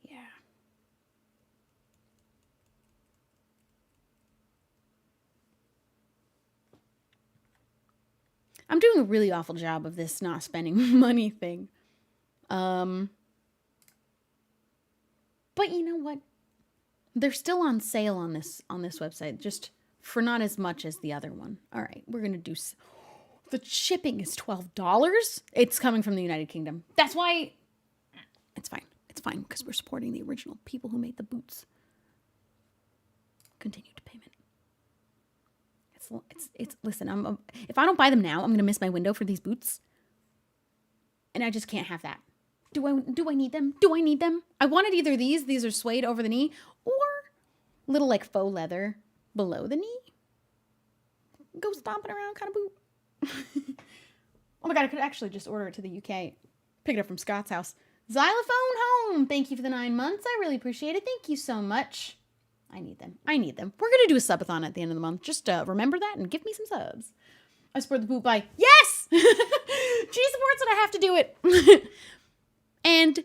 Yeah. I'm doing a really awful job of this not spending money thing. But you know what? They're still on sale on this website, just for not as much as the other one. All right, we're going to do... The shipping is $12. It's coming from the United Kingdom. That's why... It's fine. It's fine, because we're supporting the original people who made the boots. Continue to payment. Listen, if I don't buy them now, I'm going to miss my window for these boots. And I just can't have that. Do I need them? Do I need them? I wanted either these are suede over the knee, or little like faux leather below the knee. Go stomping around kind of boot. Oh my god, I could actually just order it to the UK. Pick it up from Scott's house. Xylophone home! Thank you for the 9 months. I really appreciate it. Thank you so much. I need them. We're going to do a subathon at the end of the month. Just remember that and give me some subs. I support the boot by... Yes! She supports it. I have to do it. And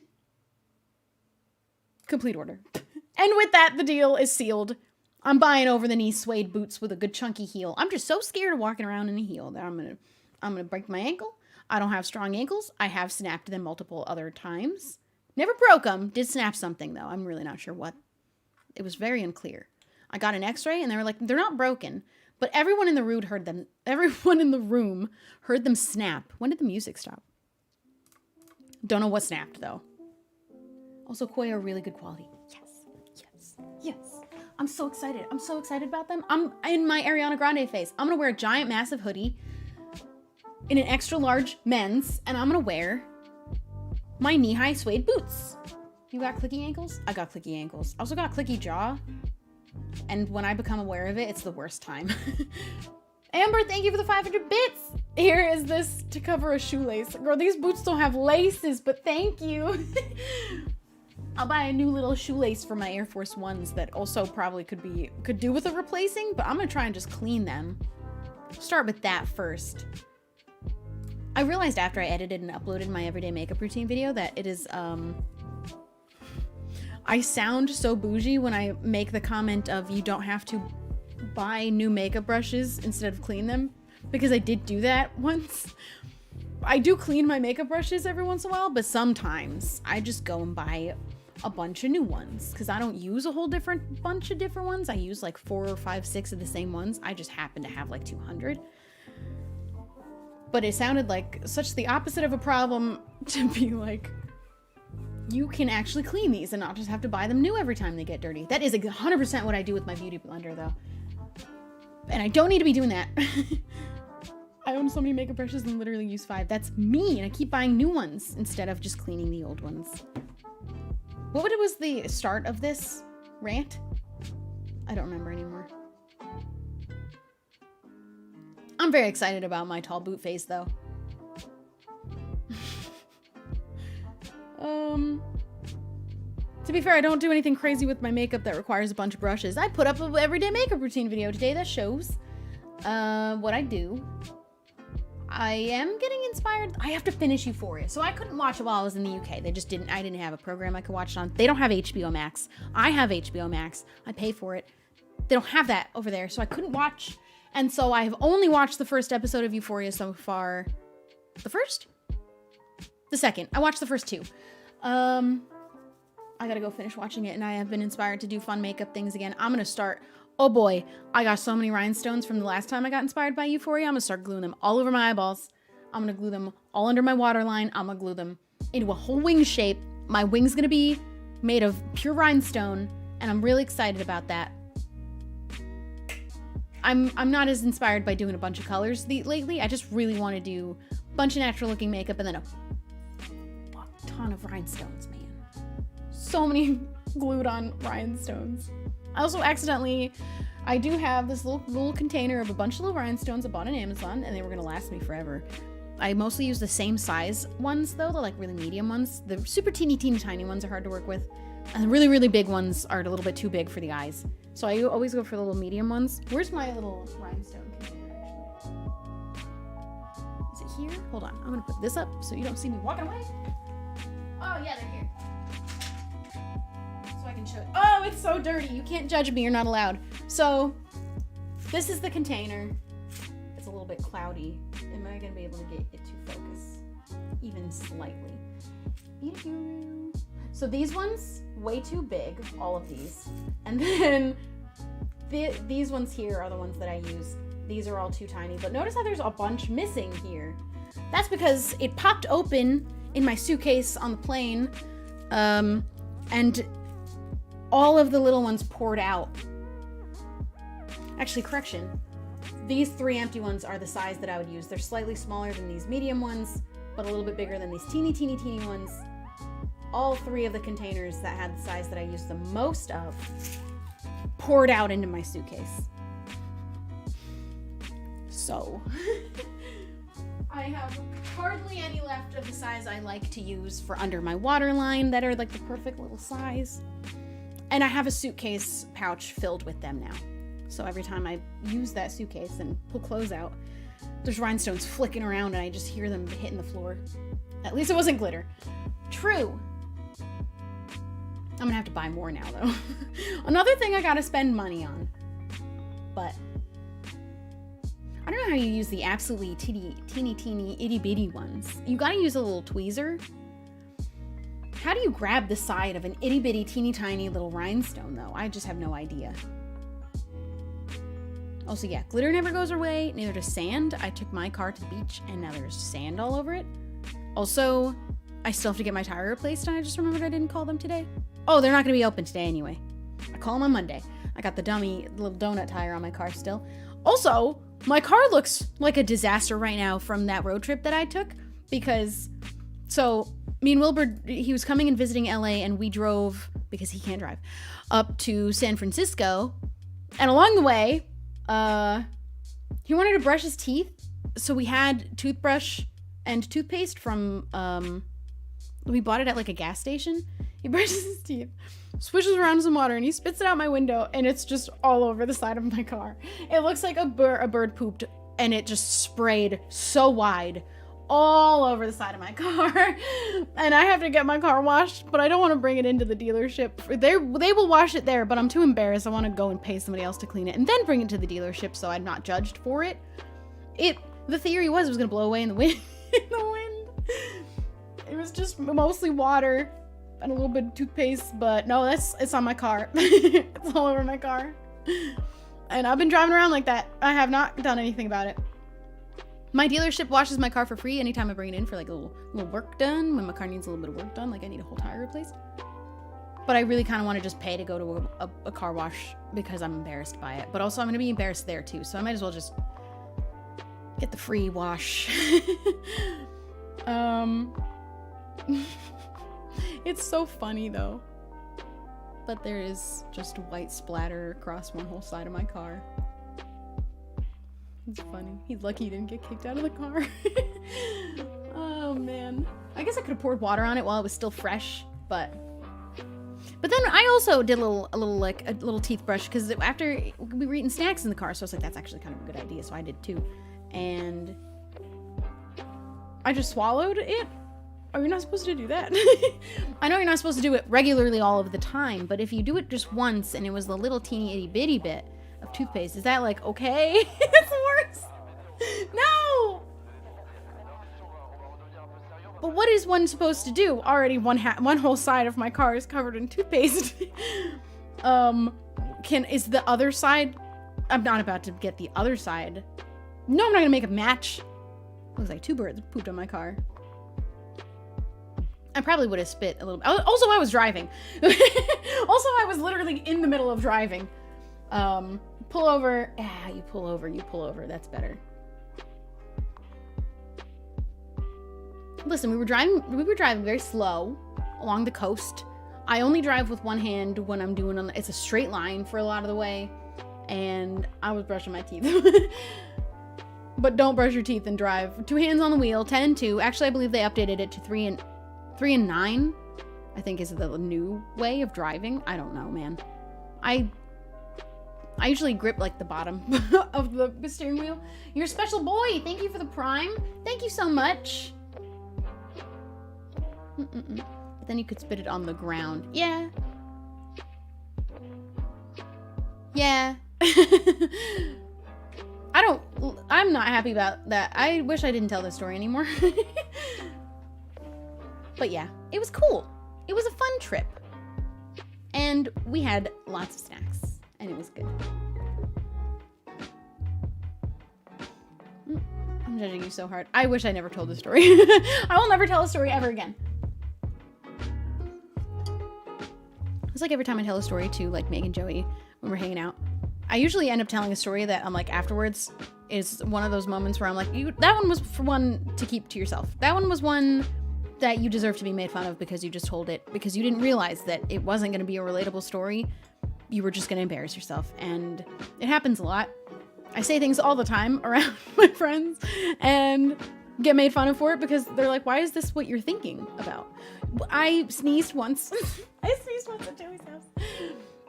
complete order. And with that, the deal is sealed. I'm buying over the knee suede boots with a good chunky heel. I'm just so scared of walking around in a heel that I'm gonna break my ankle. I don't have strong ankles. I have snapped them multiple other times. Never broke them. Did snap something though. I'm really not sure what. It was very unclear. I got an x-ray and they were like, they're not broken. But everyone in the room heard them. Everyone in the room heard them snap. When did the music stop? Don't know what snapped though. Also, koi are really good quality. Yes. I'm so excited. I'm so excited about them. I'm in my Ariana Grande phase. I'm gonna wear a giant, massive hoodie in an extra large men's, and I'm gonna wear my knee-high suede boots. You got clicky ankles? I got clicky ankles. I also got clicky jaw. And when I become aware of it, it's the worst time. Amber, thank you for the 500 bits. Here is this to cover a shoelace. Girl, these boots don't have laces, but thank you. I'll buy a new little shoelace for my Air Force Ones that also probably could do with a replacing, but I'm gonna try and just clean them. Start with that first. I realized after I edited and uploaded my everyday makeup routine video that it is, I sound so bougie when I make the comment of you don't have to buy new makeup brushes instead of clean them, because I did do that once. I do clean my makeup brushes every once in a while, but sometimes I just go and buy a bunch of new ones because I don't use a whole bunch of different ones. I use like 4 or 5, 6 of the same ones. I just happen to have like 200. But it sounded like such the opposite of a problem to be like, you can actually clean these and not just have to buy them new every time they get dirty. That is 100% what I do with my beauty blender though. And I don't need to be doing that. I own so many makeup brushes and literally use 5. That's me, and I keep buying new ones instead of just cleaning the old ones. What was the start of this rant? I don't remember anymore. I'm very excited about my tall boot face, though. To be fair, I don't do anything crazy with my makeup that requires a bunch of brushes. I put up an everyday makeup routine video today that shows what I do. I am getting inspired. I have to finish Euphoria. So I couldn't watch it while I was in the UK. I didn't have a program I could watch it on. They don't have HBO Max. I have HBO Max. I pay for it. They don't have that over there. So I couldn't watch. And so I have only watched the first episode of Euphoria so far. The first? The second. I watched the first 2. I gotta go finish watching it, and I have been inspired to do fun makeup things again. I'm gonna start, oh boy, I got so many rhinestones from the last time I got inspired by Euphoria. I'm gonna start gluing them all over my eyeballs. I'm gonna glue them all under my waterline. I'm gonna glue them into a whole wing shape. My wing's gonna be made of pure rhinestone, and I'm really excited about that. I'm not as inspired by doing a bunch of colors lately. I just really want to do a bunch of natural looking makeup and then a ton of rhinestones, man. So many glued on rhinestones. I also I do have this little container of a bunch of little rhinestones I bought on Amazon, and they were gonna last me forever. I mostly use the same size ones though, the like really medium ones. The super teeny tiny ones are hard to work with, and the really, really big ones are a little bit too big for the eyes. So I always go for the little medium ones. Where's my little rhinestone container actually? Is it here? Hold on, I'm gonna put this up so you don't see me walking away. Oh yeah, they're here. So I can show it. Oh, it's so dirty. You can't judge me, you're not allowed. So this is the container. It's a little bit cloudy. Am I gonna be able to get it to focus even slightly? So these ones, way too big, all of these. And then these ones here are the ones that I use. These are all too tiny, but notice how there's a bunch missing here. That's because it popped open in my suitcase on the plane, and all of the little ones poured out. Actually, correction. These 3 empty ones are the size that I would use. They're slightly smaller than these medium ones, but a little bit bigger than these teeny ones. All 3 of the containers that had the size that I used the most of poured out into my suitcase. So, I have hardly any left of the size I like to use for under my waterline that are like the perfect little size. And I have a suitcase pouch filled with them now. So every time I use that suitcase and pull clothes out, there's rhinestones flicking around and I just hear them hitting the floor. At least it wasn't glitter. True. I'm gonna have to buy more now though. Another thing I gotta spend money on. But I don't know how you use the absolutely teeny itty bitty ones. You gotta use a little tweezer. How do you grab the side of an itty bitty teeny tiny little rhinestone though? I just have no idea. Also, yeah, glitter never goes away, neither does sand. I took my car to the beach and now there's sand all over it. Also, I still have to get my tire replaced and I just remembered I didn't call them today. Oh, they're not gonna be open today anyway. I call them on Monday. I got the dummy little donut tire on my car still. Also, my car looks like a disaster right now from that road trip that I took because, so me and Wilbur, he was coming and visiting LA and we drove, because he can't drive, up to San Francisco. And along the way, he wanted to brush his teeth. So we had toothbrush and toothpaste from, we bought it at like a gas station. He brushes his teeth, swishes around some water, and he spits it out my window, and it's just all over the side of my car. It looks like a bird pooped, and it just sprayed so wide all over the side of my car. And I have to get my car washed, but I don't want to bring it into the dealership. They will wash it there, but I'm too embarrassed. I want to go and pay somebody else to clean it and then bring it to the dealership so I'm not judged for it. The theory was it was going to blow away in the wind. It was just mostly water and a little bit of toothpaste, but no, it's on my car. It's all over my car. And I've been driving around like that. I have not done anything about it. My dealership washes my car for free anytime I bring it in for like a little work done, when my car needs a little bit of work done, like I need a whole tire replaced. But I really kind of want to just pay to go to a car wash because I'm embarrassed by it. But also I'm going to be embarrassed there too. So I might as well just get the free wash. It's so funny though. But there is just white splatter across one whole side of my car. It's funny. He's lucky he didn't get kicked out of the car. Oh man. I guess I could have poured water on it while it was still fresh, but then I also did a little teeth brush because after we were eating snacks in the car, so I was like, that's actually kind of a good idea. So I did too. And I just swallowed it. Oh, you're not supposed to do that. I know you're not supposed to do it regularly all of the time, but if you do it just once and it was the little teeny itty bitty bit of toothpaste, is that like okay? It's worse. No. But what is one supposed to do? Already one whole side of my car is covered in toothpaste. Is the other side? I'm not about to get the other side. No, I'm not gonna make a match. Looks like 2 birds pooped on my car. I probably would have spit a little bit. Also, I was driving. Also, I was literally in the middle of driving. Pull over. Ah, you pull over. That's better. Listen, we were driving very slow along the coast. I only drive with one hand when I'm doing it's a straight line for a lot of the way. And I was brushing my teeth. But don't brush your teeth and drive. 2 hands on the wheel, 10 and 2. Actually, I believe they updated it to 3 and 9, I think is the new way of driving. I don't know, man. I usually grip like the bottom of the steering wheel. You're a special boy. Thank you for the prime. Thank you so much. But then you could spit it on the ground. Yeah. Yeah. I'm not happy about that. I wish I didn't tell this story anymore. But yeah, it was cool. It was a fun trip. And we had lots of snacks. And it was good. I'm judging you so hard. I wish I never told this story. I will never tell a story ever again. It's like every time I tell a story to like Meg and Joey when we're hanging out, I usually end up telling a story that I'm like afterwards is one of those moments where I'm like, that one was for one to keep to yourself. That one was one that you deserve to be made fun of because you just told it because you didn't realize that it wasn't going to be a relatable story. You were just going to embarrass yourself. And it happens a lot. I say things all the time around my friends and get made fun of for it because they're like, why is this what you're thinking about? I sneezed once. I sneezed once at Joey's house.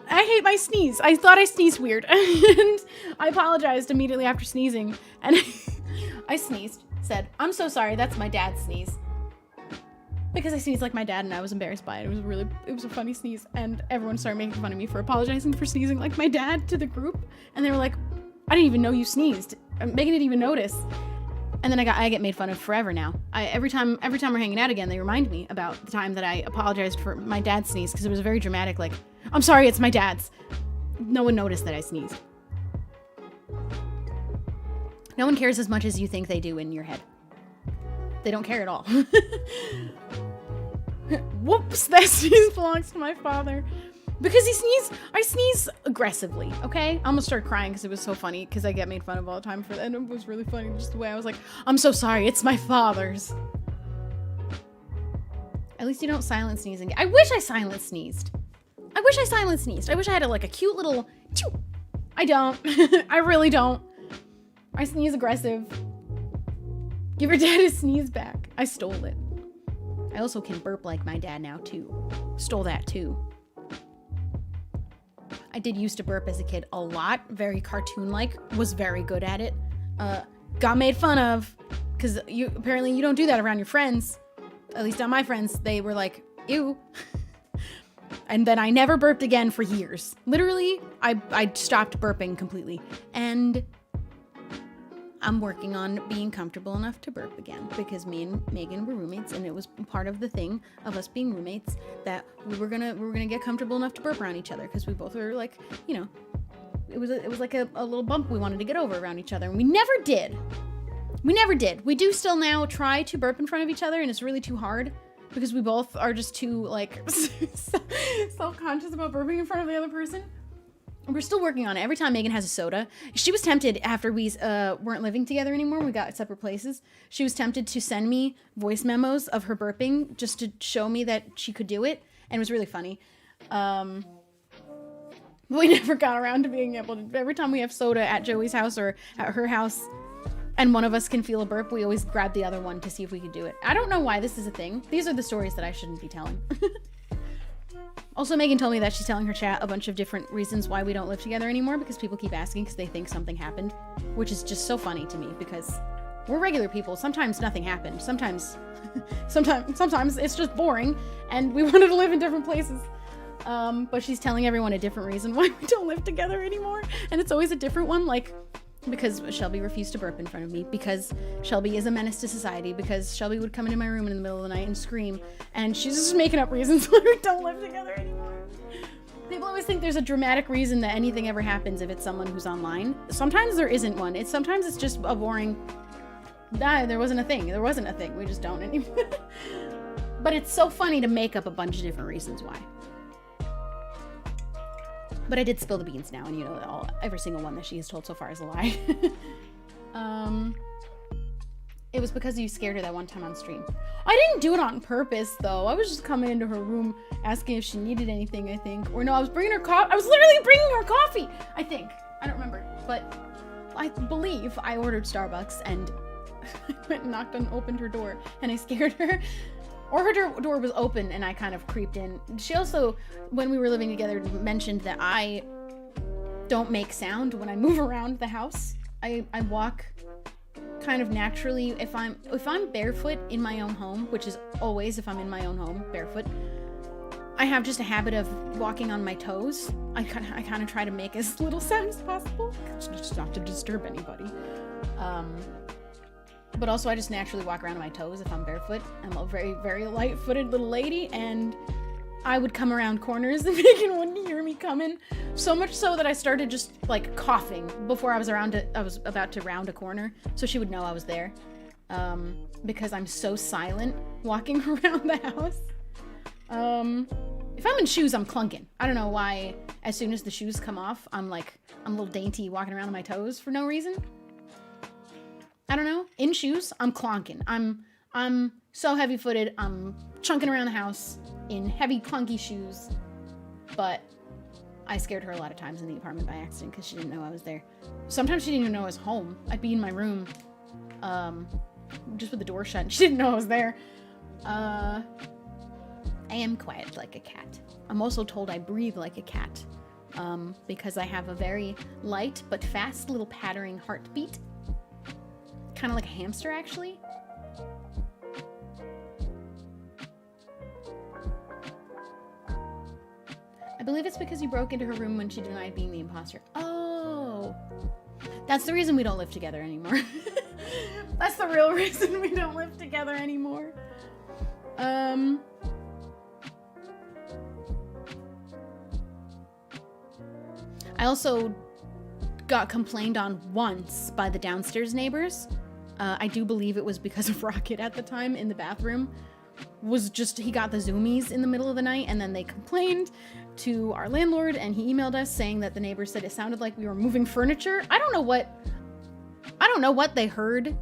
I hate my sneeze. I thought I sneezed weird. And I apologized immediately after sneezing. And I sneezed. Said, I'm so sorry. That's my dad's sneeze. Because I sneezed like my dad and I was embarrassed by it. It was a funny sneeze. And everyone started making fun of me for apologizing for sneezing like my dad to the group. And they were like, I didn't even know you sneezed. Megan didn't even notice. And then I get made fun of forever now. Every time we're hanging out again, they remind me about the time that I apologized for my dad's sneeze because it was very dramatic. Like, I'm sorry, it's my dad's. No one noticed that I sneezed. No one cares as much as you think they do in your head. They don't care at all. Whoops, that sneeze belongs to my father. Because I sneeze aggressively, okay? I almost started crying because it was so funny because I get made fun of all the time for that. And it was really funny just the way I was like, I'm so sorry, it's my father's. At least you don't silent sneezing. I wish I silent sneezed. I wish I had a cute little chew. I don't. I really don't. I sneeze aggressive. Give your dad his sneeze back. I stole it. I also can burp like my dad now too. Stole that too. I did used to burp as a kid a lot, very cartoon-like, was very good at it. Got made fun of, because apparently you don't do that around your friends. At least not my friends. They were like, ew. And then I never burped again for years. Literally, I stopped burping completely. And I'm working on being comfortable enough to burp again because me and Megan were roommates, and it was part of the thing of us being roommates that we were gonna get comfortable enough to burp around each other because we both were like, you know, it was like a little bump we wanted to get over around each other, and we never did. We do still now try to burp in front of each other, and it's really too hard because we both are just too, like, self-conscious about burping in front of the other person. We're still working on it. Every time Megan has a soda, she was tempted after we weren't living together anymore. We got separate places. She was tempted to send me voice memos of her burping just to show me that she could do it. And it was really funny. We never got around to being able to. Every time we have soda at Joey's house or at her house and one of us can feel a burp, we always grab the other one to see if we could do it. I don't know why this is a thing. These are the stories that I shouldn't be telling. Also, Megan told me that she's telling her chat a bunch of different reasons why we don't live together anymore because people keep asking because they think something happened, which is just so funny to me because we're regular people. Sometimes nothing happened. Sometimes it's just boring and we wanted to live in different places. But she's telling everyone a different reason why we don't live together anymore. And it's always a different one, like because Shelby refused to burp in front of me, because Shelby is a menace to society, because Shelby would come into my room in the middle of the night and scream, and she's just making up reasons why we don't live together anymore. People always think there's a dramatic reason that anything ever happens if it's someone who's online. Sometimes there isn't one. Sometimes it's just a boring, there wasn't a thing. There wasn't a thing. We just don't anymore. But it's so funny to make up a bunch of different reasons why. But I did spill the beans now, and you know, every single one that she has told so far is a lie. It was because you scared her that one time on stream. I didn't do it on purpose, though. I was just coming into her room asking if she needed anything, I think. Or no, I was bringing her coffee. I was literally bringing her coffee, I think. I don't remember. But I believe I ordered Starbucks, and I went and knocked on, opened her door, and I scared her. Or her door was open and I kind of creeped in. She also, when we were living together, mentioned that I don't make sound when I move around the house. I walk kind of naturally. If I'm barefoot in my own home, which is always if I'm in my own home, barefoot, I have just a habit of walking on my toes. I kind of try to make as little sound as possible, just not to disturb anybody. But also I just naturally walk around on my toes if I'm barefoot. I'm a very, very light-footed little lady, and I would come around corners and Megan wouldn't hear me coming. So much so that I started just like coughing before I was about to round a corner, so she would know I was there. Because I'm so silent walking around the house. If I'm in shoes, I'm clunking. I don't know why. As soon as the shoes come off, I'm a little dainty walking around on my toes for no reason. I don't know. In shoes, I'm clonking. I'm so heavy-footed. I'm chunking around the house in heavy, clunky shoes. But I scared her a lot of times in the apartment by accident because she didn't know I was there. Sometimes she didn't even know I was home. I'd be in my room, just with the door shut, and she didn't know I was there. I am quiet like a cat. I'm also told I breathe like a cat, because I have a very light but fast little pattering heartbeat. Kind of like a hamster, actually. I believe it's because you broke into her room when she denied being the imposter. Oh. That's the reason we don't live together anymore. That's the real reason we don't live together anymore. I also got complained on once by the downstairs neighbors. I do believe it was because of Rocket at the time in the bathroom. He got the zoomies in the middle of the night, and then they complained to our landlord, and he emailed us saying that the neighbors said it sounded like we were moving furniture. I don't know what they heard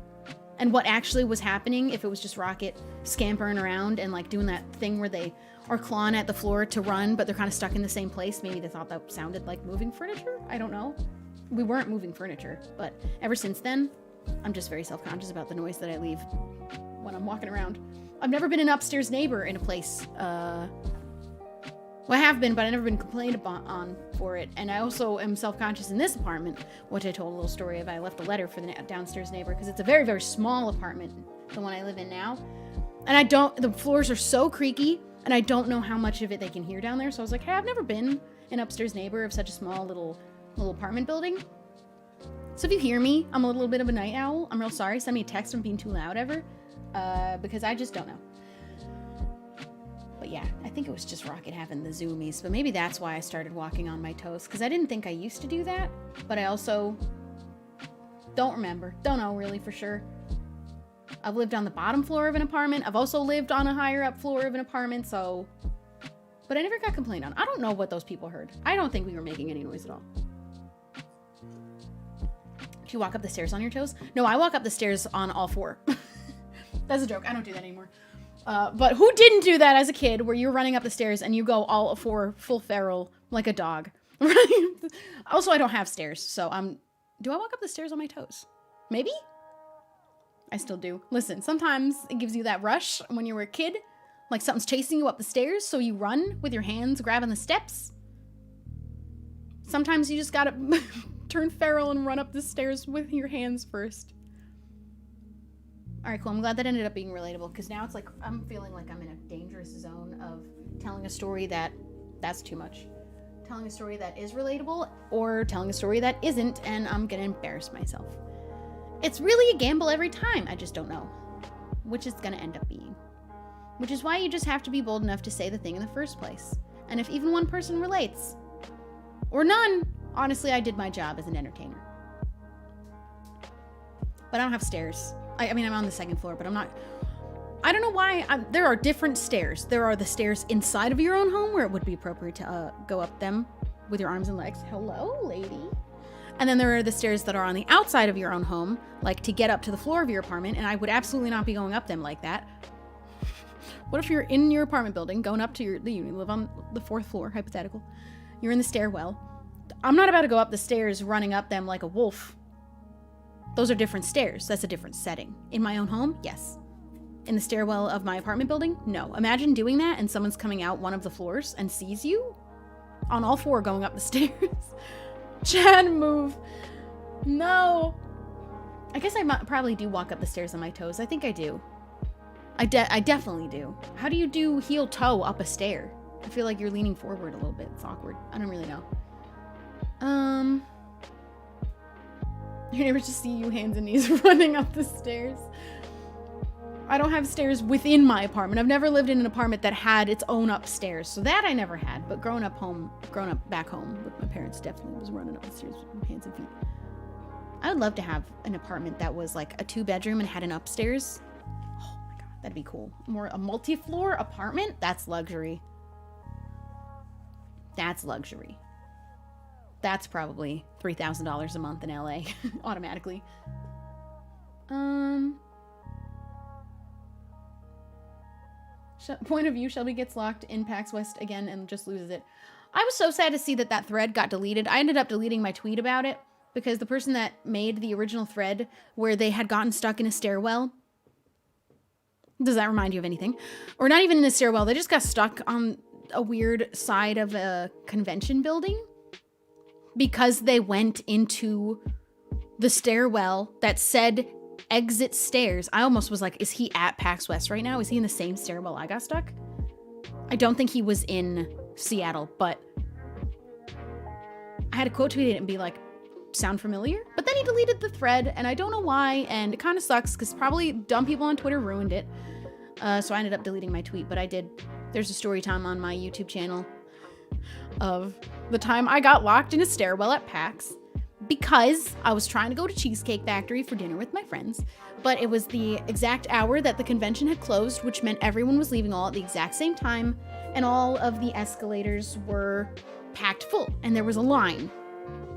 and what actually was happening, if it was just Rocket scampering around and like doing that thing where they are clawing at the floor to run, but they're kind of stuck in the same place. Maybe they thought that sounded like moving furniture. I don't know. We weren't moving furniture, but ever since then, I'm just very self-conscious about the noise that I leave when I'm walking around. I've never been an upstairs neighbor in a place. Well, I have been, but I've never been complained on for it. And I also am self-conscious in this apartment, which I told a little story of. I left a letter for the downstairs neighbor because it's a very, very small apartment, the one I live in now. And the floors are so creaky, and I don't know how much of it they can hear down there. So I was like, hey, I've never been an upstairs neighbor of such a small little apartment building. So if you hear me, I'm a little bit of a night owl. I'm real sorry. Send me a text from being too loud ever. Because I just don't know. But yeah, I think it was just Rocket having the zoomies. But maybe that's why I started walking on my toes. Because I didn't think I used to do that. But I also don't remember. Don't know really for sure. I've lived on the bottom floor of an apartment. I've also lived on a higher up floor of an apartment, so... But I never got complained on. I don't know what those people heard. I don't think we were making any noise at all. Do you walk up the stairs on your toes? No, I walk up the stairs on all four. That's a joke. I don't do that anymore. But who didn't do that as a kid where you're running up the stairs and you go all four full feral like a dog? Also, I don't have stairs, so do I walk up the stairs on my toes? Maybe? I still do. Listen, sometimes it gives you that rush when you were a kid. Like something's chasing you up the stairs, so you run with your hands grabbing the steps. Sometimes you just gotta turn feral and run up the stairs with your hands first. All right, cool. I'm glad that ended up being relatable, because now it's like I'm feeling like I'm in a dangerous zone of telling a story that's too much. Telling a story that is relatable or telling a story that isn't, and I'm gonna embarrass myself. It's really a gamble every time. I just don't know which it's gonna end up being. Which is why you just have to be bold enough to say the thing in the first place. And if even one person relates, or none, honestly, I did my job as an entertainer. But I don't have stairs. I mean, I'm on the second floor, but I don't know why. There are different stairs. There are the stairs inside of your own home where it would be appropriate to go up them with your arms and legs. Hello, lady. And then there are the stairs that are on the outside of your own home, like to get up to the floor of your apartment, and I would absolutely not be going up them like that. What if you're in your apartment building, going up to you live on the 4th floor, hypothetical. You're in the stairwell. I'm not about to go up the stairs running up them like a wolf. Those are different stairs. That's a different setting. In my own home, yes. In the stairwell of my apartment building, no. Imagine doing that and someone's coming out one of the floors and sees you on all 4 going up the stairs. Chad, move. No. I guess I probably do walk up the stairs on my toes. I think I do. I definitely do. How do you do heel toe up a stair? I feel like you're leaning forward a little bit. It's awkward. I don't really know. You never just see you hands and knees running up the stairs. I don't have stairs within my apartment. I've never lived in an apartment that had its own upstairs. So that I never had. But growing up back home with my parents, definitely was running up the stairs with my hands and feet. I would love to have an apartment that was like a 2-bedroom and had an upstairs. Oh my God, that'd be cool. A multi-floor apartment? That's luxury. That's luxury. That's probably $3,000 a month in LA, automatically. Point of view, Shelby gets locked in PAX West again and just loses it. I was so sad to see that thread got deleted. I ended up deleting my tweet about it because the person that made the original thread where they had gotten stuck in a stairwell. Does that remind you of anything? Or not even in a stairwell. They just got stuck on a weird side of a convention building because they went into the stairwell that said exit stairs. I almost was like, is he at PAX West right now? Is he in the same stairwell I got stuck? I don't think he was in Seattle, but I had to quote tweet it and be like, sound familiar? But then he deleted the thread and I don't know why, and it kind of sucks because probably dumb people on Twitter ruined it. So I ended up deleting my tweet, but there's a story time on my YouTube channel of the time I got locked in a stairwell at PAX because I was trying to go to Cheesecake Factory for dinner with my friends, but it was the exact hour that the convention had closed, which meant everyone was leaving all at the exact same time, and all of the escalators were packed full, and there was a line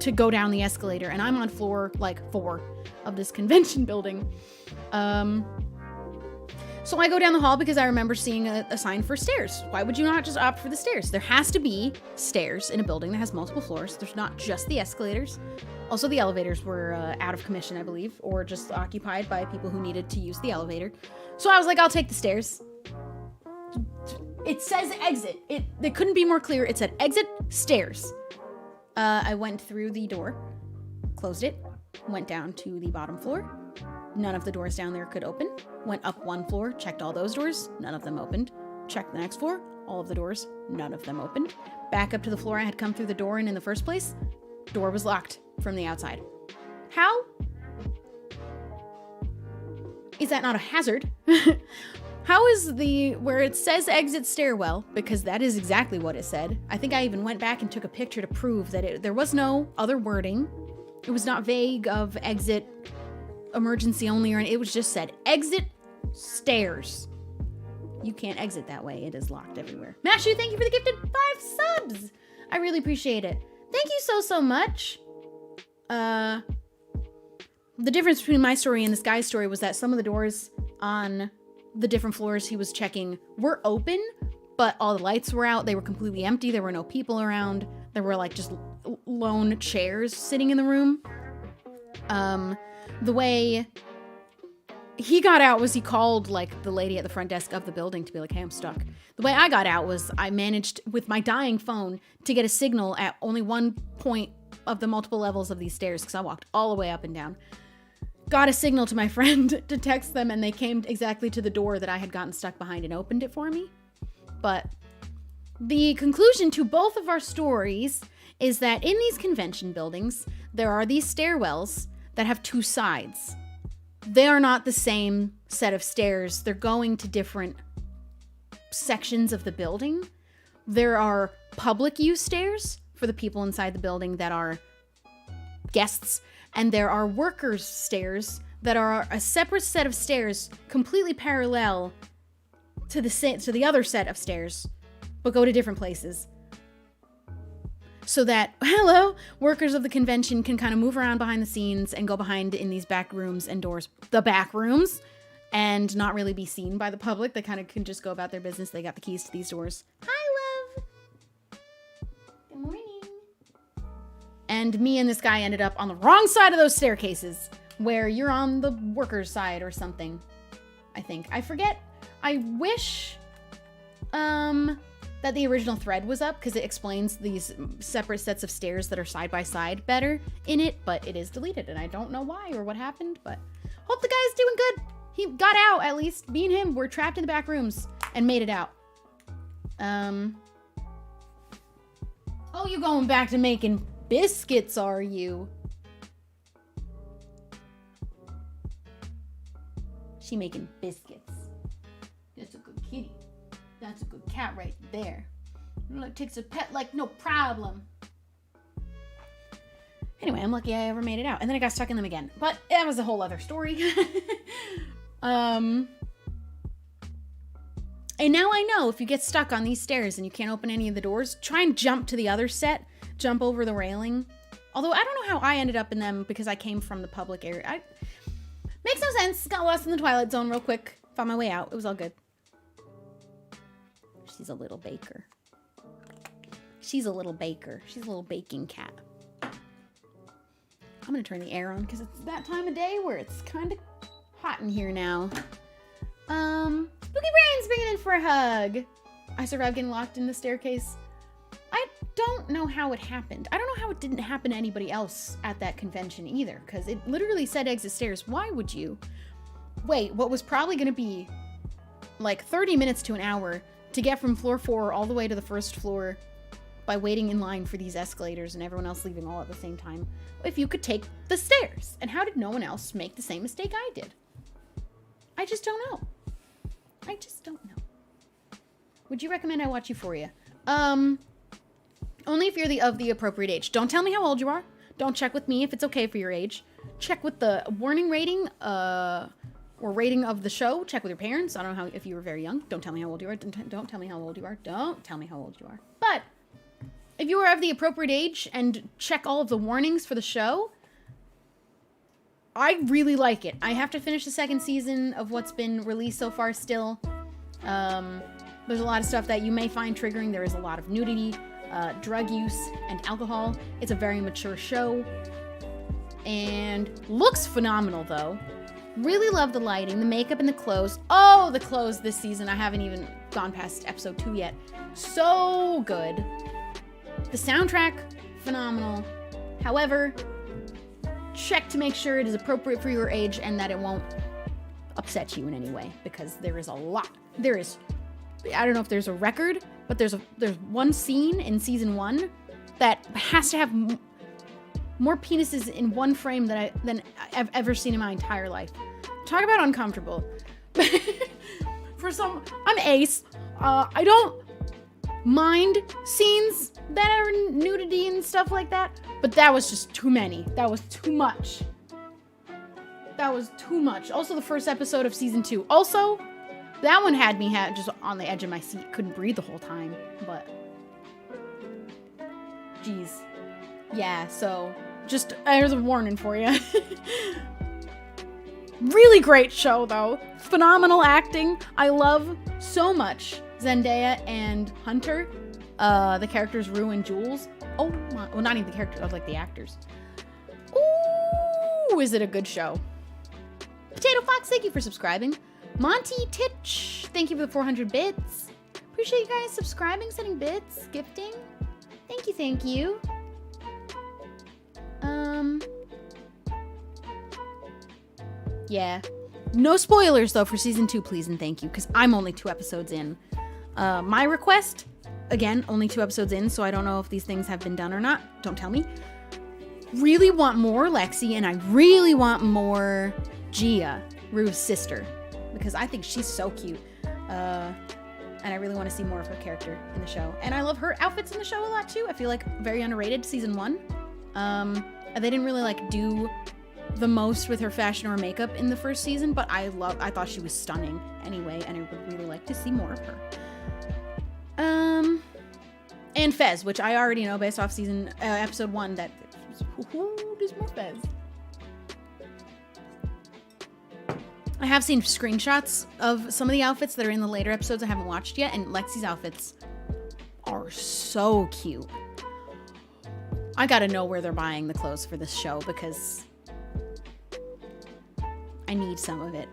to go down the escalator, and I'm on floor, 4 of this convention building. So I go down the hall because I remember seeing a sign for stairs. Why would you not just opt for the stairs? There has to be stairs in a building that has multiple floors. There's not just the escalators. Also, the elevators were out of commission, I believe, or just occupied by people who needed to use the elevator. So I was like, I'll take the stairs. It says exit. It couldn't be more clear. It said exit stairs. I went through the door, closed it, went down to the bottom floor. None of the doors down there could open. Went up 1 floor, checked all those doors. None of them opened. Checked the next floor. All of the doors. None of them opened. Back up to the floor I had come through the door in the first place. Door was locked from the outside. How? Is that not a hazard? How is where it says exit stairwell, because that is exactly what it said. I think I even went back and took a picture to prove that there was no other wording. It was not vague of exit emergency only, or it was just said exit stairs. You can't exit that way. It is locked everywhere. Mashu, thank you for the gifted 5 subs. I really appreciate it. Thank you so much. The difference between my story and this guy's story was that some of the doors on the different floors he was checking were open, but all the lights were out. They were completely empty. There were no people around. There were like just lone chairs sitting in the room. The way he got out was he called like the lady at the front desk of the building to be like, hey, I'm stuck. The way I got out was I managed with my dying phone to get a signal at only one point of the multiple levels of these stairs because I walked all the way up and down. Got a signal to my friend to text them, and they came exactly to the door that I had gotten stuck behind and opened it for me. But the conclusion to both of our stories is that in these convention buildings, there are these stairwells that have 2 sides. They are not the same set of stairs. They're going to different sections of the building. There are public use stairs for the people inside the building that are guests, and there are workers' stairs that are a separate set of stairs completely parallel to the other set of stairs, but go to different places. So that, workers of the convention can kind of move around behind the scenes and go behind in these back rooms and doors, the back rooms, and not really be seen by the public. They kind of can just go about their business. They got the keys to these doors. Hi, love. Good morning. And me and this guy ended up on the wrong side of those staircases, where you're on the workers' side or something, I think. I forget. I wish, that the original thread was up because it explains these separate sets of stairs that are side by side better in it, but it is deleted and I don't know why or what happened, but hope the guy's doing good. He got out, at least. Me and him were trapped in the back rooms and made it out. Oh, you going back to making biscuits, are you? She making biscuits. That's a good kitty. That's a good cat right there. Look, takes a pet like no problem. Anyway, I'm lucky I ever made it out. And then I got stuck in them again. But that was a whole other story. And now I know if you get stuck on these stairs and you can't open any of the doors, try and jump to the other set. Jump over the railing. Although I don't know how I ended up in them because I came from the public area. Makes no sense. Got lost in the Twilight Zone real quick. Found my way out. It was all good. She's a little baker. She's a little baker. She's a little baking cat. I'm gonna turn the air on because it's that time of day where it's kind of hot in here now. Spooky Brain's bringing in for a hug. I survived getting locked in the staircase. I don't know how it happened. I don't know how it didn't happen to anybody else at that convention either, because it literally said exit stairs. Why would you wait what was probably gonna be like 30 minutes to an hour to get from floor 4 all the way to the first floor by waiting in line for these escalators and everyone else leaving all at the same time, if you could take the stairs? And how did no one else make the same mistake I did? I just don't know. I just don't know. Would you recommend I watch Euphoria? Only if you're of the appropriate age. Don't tell me how old you are. Don't check with me if it's okay for your age. Check with the warning rating, or rating of the show. Check with your parents. I don't know if you were very young. Don't tell me how old you are. Don't tell me how old you are. Don't tell me how old you are. But if you are of the appropriate age and check all of the warnings for the show, I really like it. I have to finish the 2nd season of what's been released so far still. There's a lot of stuff that you may find triggering. There is a lot of nudity, drug use, and alcohol. It's a very mature show. And looks phenomenal, though. Really love the lighting, the makeup, and the clothes. Oh, the clothes this season. I haven't even gone past episode 2 yet. So good. The soundtrack, phenomenal. However, check to make sure it is appropriate for your age and that it won't upset you in any way, because there is a lot. I don't know if there's a record, but there's one scene in season 1 that has to have more penises in one frame than I've ever seen in my entire life. Talk about uncomfortable. I'm ace. I don't mind scenes that are nudity and stuff like that, but that was just too many. That was too much. That was too much. Also, the first episode of season 2. Also, that one had me just on the edge of my seat. Couldn't breathe the whole time, but... Jeez. Yeah, so... Just, there's a warning for you. Really great show, though. Phenomenal acting. I love so much Zendaya and Hunter. The characters Rue and Jules. Oh my... Well, not even the characters. I was like the actors. Ooh, is it a good show? Potato Fox, thank you for subscribing. Monty Titch, thank you for the 400 bits. Appreciate you guys subscribing, sending bits, gifting. Thank you, thank you. Yeah. No spoilers, though, for season 2, please and thank you, because I'm only 2 episodes in. My request, again, only 2 episodes in, so I don't know if these things have been done or not. Don't tell me. Really want more Lexi, and I really want more Gia, Rue's sister, because I think she's so cute. And I really want to see more of her character in the show. And I love her outfits in the show a lot, too. I feel like very underrated, season 1. They didn't really, like, do the most with her fashion or makeup in the first season, but I thought she was stunning anyway, and I would really like to see more of her. And Fez, which I already know based off episode 1 that there's more Fez. I have seen screenshots of some of the outfits that are in the later episodes I haven't watched yet, and Lexi's outfits are so cute. I gotta know where they're buying the clothes for this show because I need some of it.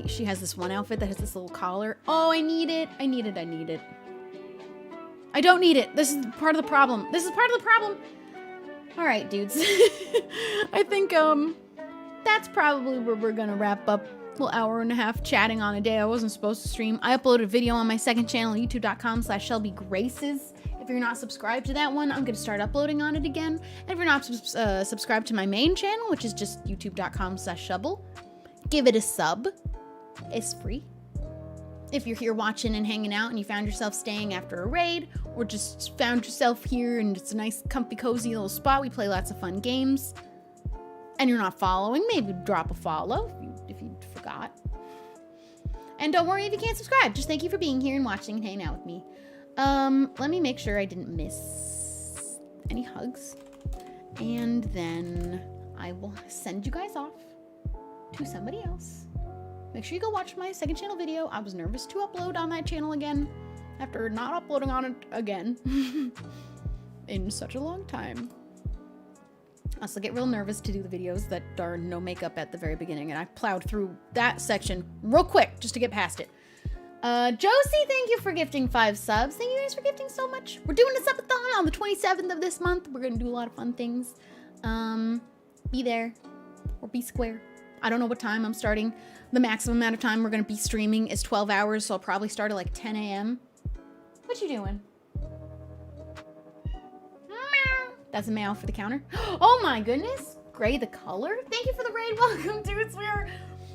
She has this one outfit that has this little collar. Oh, I need it. I need it. I need it. I don't need it. This is part of the problem. This is part of the problem. All right, dudes. I think, that's probably where we're gonna wrap up. A little hour and a half chatting on a day I wasn't supposed to stream. I uploaded a video on my second channel, youtube.com/ShelbyGraces. If you're not subscribed to that one, I'm gonna start uploading on it again. And if you're not subscribed to my main channel, which is just youtube.com/Shubble, give it a sub. It's free. If you're here watching and hanging out and you found yourself staying after a raid, or just found yourself here and it's a nice, comfy, cozy little spot, we play lots of fun games, and you're not following, maybe drop a follow if you forgot. And don't worry if you can't subscribe. Just thank you for being here and watching and hanging out with me. Let me make sure I didn't miss any hugs. And then I will send you guys off to somebody else. Make sure you go watch my second channel video. I was nervous to upload on that channel again after not uploading on it again in such a long time. I also get real nervous to do the videos that are no makeup at the very beginning, and I plowed through that section real quick just to get past it. Josie, thank you for gifting 5 subs. Thank you guys for gifting so much. We're doing a subathon on the 27th of this month. We're gonna do a lot of fun things. Be there or be square. I don't know what time I'm starting. The maximum amount of time we're gonna be streaming is 12 hours, so I'll probably start at like 10 a.m. What you doing? That's a meow for the counter. Oh my goodness. Gray the color. Thank you for the raid. Welcome, dudes.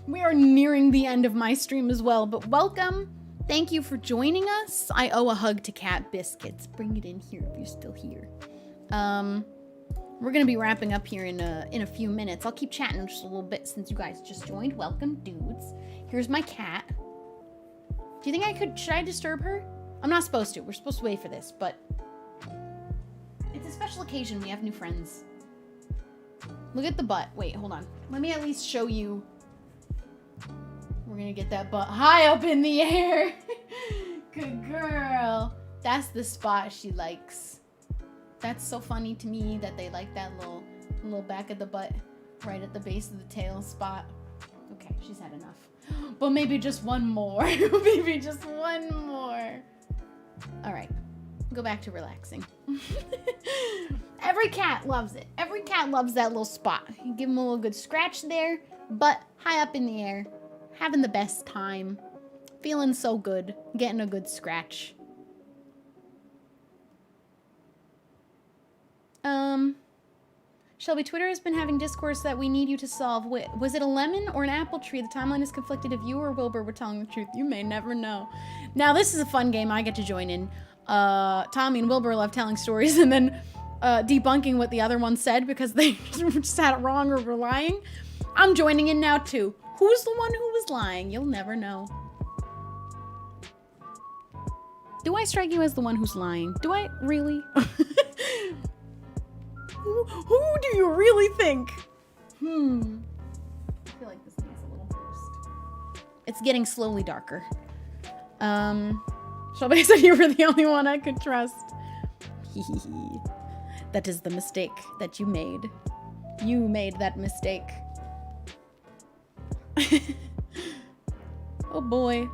We are nearing the end of my stream as well, but welcome. Thank you for joining us. I owe a hug to Cat Biscuits. Bring it in here if you're still here. We're gonna be wrapping up here in a few minutes. I'll keep chatting just a little bit since you guys just joined. Welcome, dudes. Here's my cat. Do you think should I disturb her? I'm not supposed to. We're supposed to wait for this, but it's a special occasion. We have new friends. Look at the butt. Wait, hold on. Let me at least show you. We're gonna get that butt high up in the air. Good girl. That's the spot she likes. That's so funny to me that they like that little back of the butt right at the base of the tail spot. Okay, she's had enough. But maybe just one more. Maybe just one more. All right, go back to relaxing. Every cat loves it. Every cat loves that little spot. You give them a little good scratch there, butt high up in the air, having the best time, feeling so good, getting a good scratch. Shelby, Twitter has been having discourse that we need you to solve. Was it a lemon or an apple tree? The timeline is conflicted. If you or Wilbur were telling the truth, you may never know. Now, this is a fun game I get to join in. Tommy and Wilbur love telling stories and then debunking what the other one said because they just had it wrong or were lying. I'm joining in now too. Who's the one who was lying? You'll never know. Do I strike you as the one who's lying? Do I really? Who do you really think? I feel like this needs a little boost. It's getting slowly darker. Shelby said you were the only one I could trust. That is the mistake that you made. You made that mistake. Oh boy.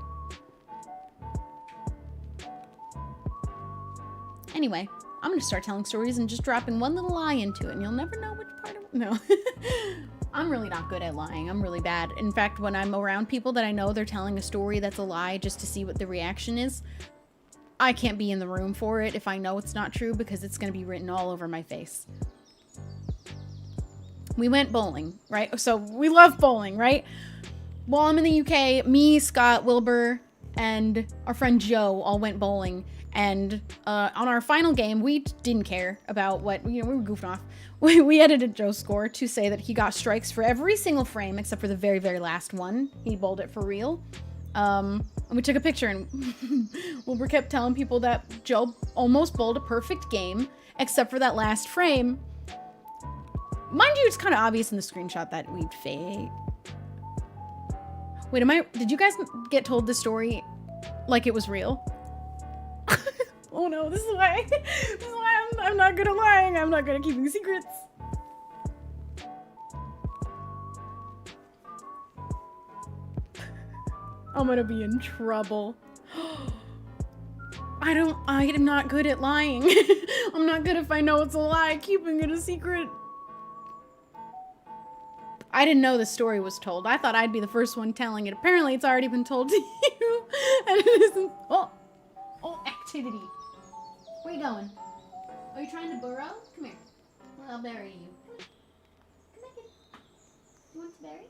Anyway, I'm gonna start telling stories and just dropping one little lie into it, and you'll never know which part of it. No. I'm really not good at lying. I'm really bad. In fact, when I'm around people that I know they're telling a story that's a lie just to see what the reaction is, I can't be in the room for it if I know it's not true because it's gonna be written all over my face. We went bowling, right? So we love bowling, right? While I'm in the UK, me, Scott, Wilbur, and our friend Joe all went bowling. And on our final game, we didn't care about what, we were goofing off. We edited Joe's score to say that he got strikes for every single frame except for the very, very last one. He bowled it for real. And we took a picture, and Wilbur kept telling people that Joe almost bowled a perfect game except for that last frame. Mind you, it's kind of obvious in the screenshot that we'd fake. Wait, did you guys get told this story like it was real? Oh no, this is why I'm not good at lying. I'm not good at keeping secrets. I'm gonna be in trouble. I'm not good at lying. I'm not good if I know it's a lie, keeping it a secret. I didn't know the story was told. I thought I'd be the first one telling it. Apparently it's already been told to you. And it isn't. Oh, activity. Where are you going? Are you trying to burrow? Come here. Well, I'll bury you. Come here, kitty. You want to bury?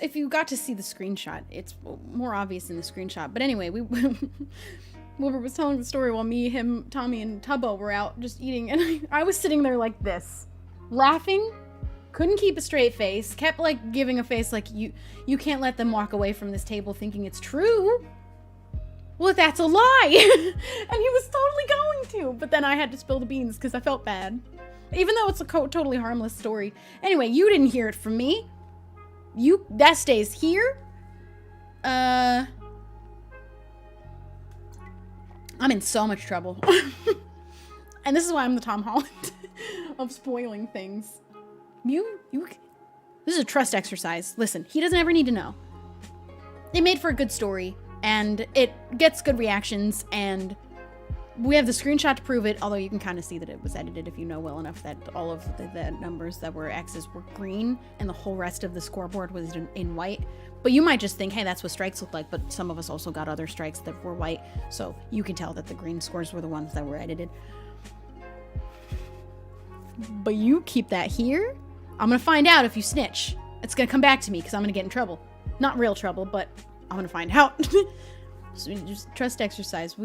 If you got to see the screenshot, it's more obvious in the screenshot. But anyway, Wilbur was telling the story while me, him, Tommy, and Tubbo were out just eating, and I was sitting there like this, laughing, couldn't keep a straight face, kept like giving a face like you can't let them walk away from this table thinking it's true. Well, that's a lie. And he was totally going to, but then I had to spill the beans because I felt bad. Even though it's a totally harmless story. Anyway, you didn't hear it from me. That stays here. I'm in so much trouble. And this is why I'm the Tom Holland of spoiling things. This is a trust exercise. Listen, he doesn't ever need to know. They made for a good story, and it gets good reactions, and we have the screenshot to prove it, although you can kind of see that it was edited if you know well enough that all of the numbers that were X's were green, and the whole rest of the scoreboard was in white. But you might just think, hey, that's what strikes look like, but some of us also got other strikes that were white, so you can tell that the green scores were the ones that were edited. But you keep that here. I'm gonna find out if you snitch. It's gonna come back to me because I'm gonna get in trouble. Not real trouble, but I'm gonna find out. So just trust exercise.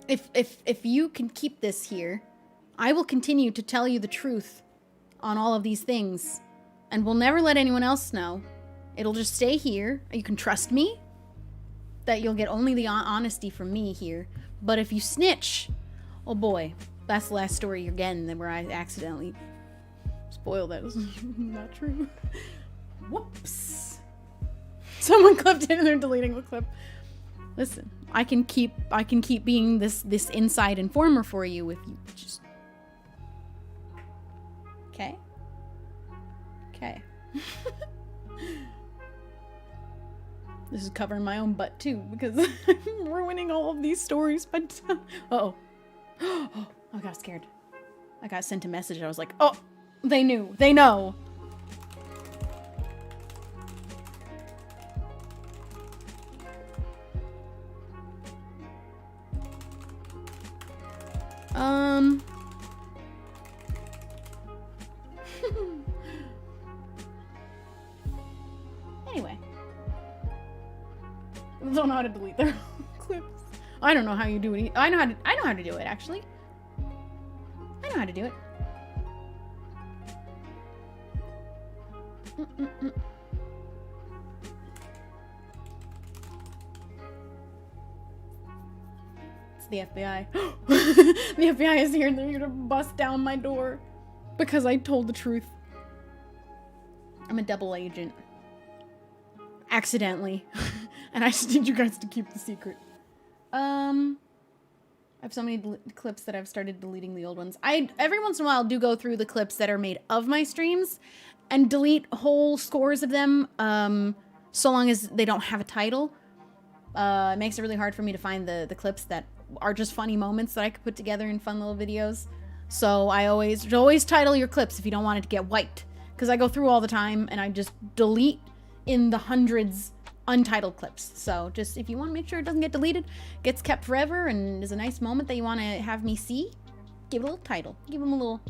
If you can keep this here, I will continue to tell you the truth on all of these things, and we'll never let anyone else know. It'll just stay here. You can trust me that you'll get only the honesty from me here. But if you snitch, oh boy, that's the last story you're getting where I accidentally spoiled that. It was not true. Whoops. Someone clipped it and they're deleting the clip. Listen, I can keep being this inside informer for you if you just. Okay. Okay. This is covering my own butt too because I'm ruining all of these stories. But oh, I got scared. I got sent a message. I was like, oh, they knew. They know. Anyway. I don't know how to delete their clips. I don't know how you do it. I know how to do it, actually. I know how to do it. It's the FBI. The FBI is here and they're here to bust down my door because I told the truth. I'm a double agent. Accidentally. And I just need you guys to keep the secret. I have so many clips that I've started deleting the old ones. Every once in a while do go through the clips that are made of my streams and delete whole scores of them, so long as they don't have a title. It makes it really hard for me to find the clips that are just funny moments that I could put together in fun little videos. So I always title your clips if you don't want it to get wiped. Because I go through all the time and I just delete in the hundreds untitled clips. So just if you want to make sure it doesn't get deleted, gets kept forever, and is a nice moment that you want to have me see, give it a little title. Give them a little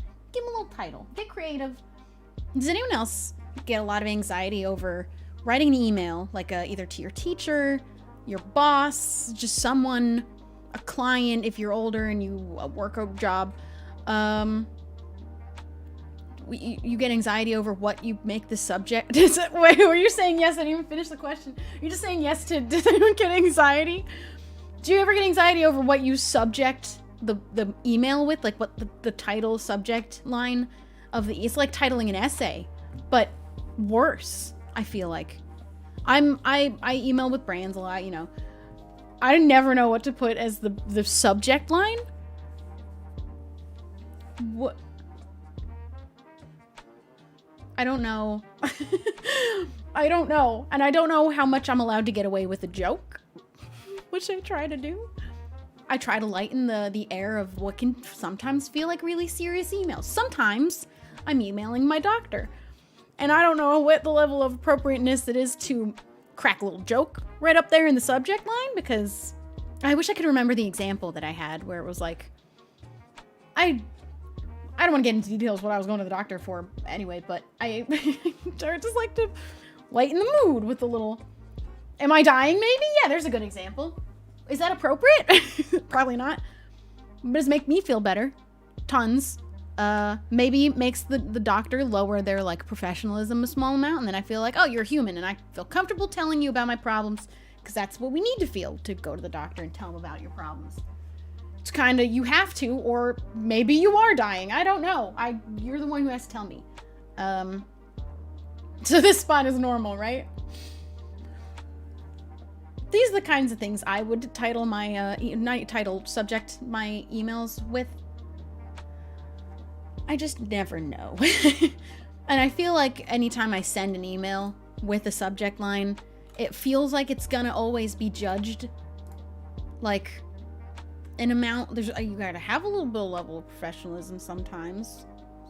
title. Get creative. Does anyone else get a lot of anxiety over writing an email, like either to your teacher, your boss, just someone, a client if you're older and you work a job? You get anxiety over what you make the subject. Wait, were you saying yes? I didn't even finish the question. You're just saying yes to, does anyone get anxiety? Do you ever get anxiety over what you subject the email with? Like what the title subject line of it's like titling an essay, but worse, I feel like. I email with brands a lot, you know. I never know what to put as the subject line. What? I don't know. I don't know. And I don't know how much I'm allowed to get away with a joke, which I try to do. I try to lighten the air of what can sometimes feel like really serious emails. Sometimes I'm emailing my doctor, and I don't know what the level of appropriateness it is to crack a little joke right up there in the subject line, because I wish I could remember the example that I had where it was like, I don't want to get into details what I was going to the doctor for anyway, but I just like to lighten the mood with a little, am I dying maybe? Yeah, there's a good example. Is that appropriate? Probably not. But does make me feel better. Tons. Maybe makes the doctor lower their like professionalism a small amount, and then I feel like, oh, you're human, and I feel comfortable telling you about my problems, because that's what we need to feel to go to the doctor and tell them about your problems. It's kind of, you have to, or maybe you are dying. I don't know. You're the one who has to tell me. So this spot is normal, right? These are the kinds of things I would title my, subject my emails with. I just never know. And I feel like anytime I send an email with a subject line, it feels like it's gonna always be judged. Like, an amount, you gotta have a little bit of level of professionalism sometimes.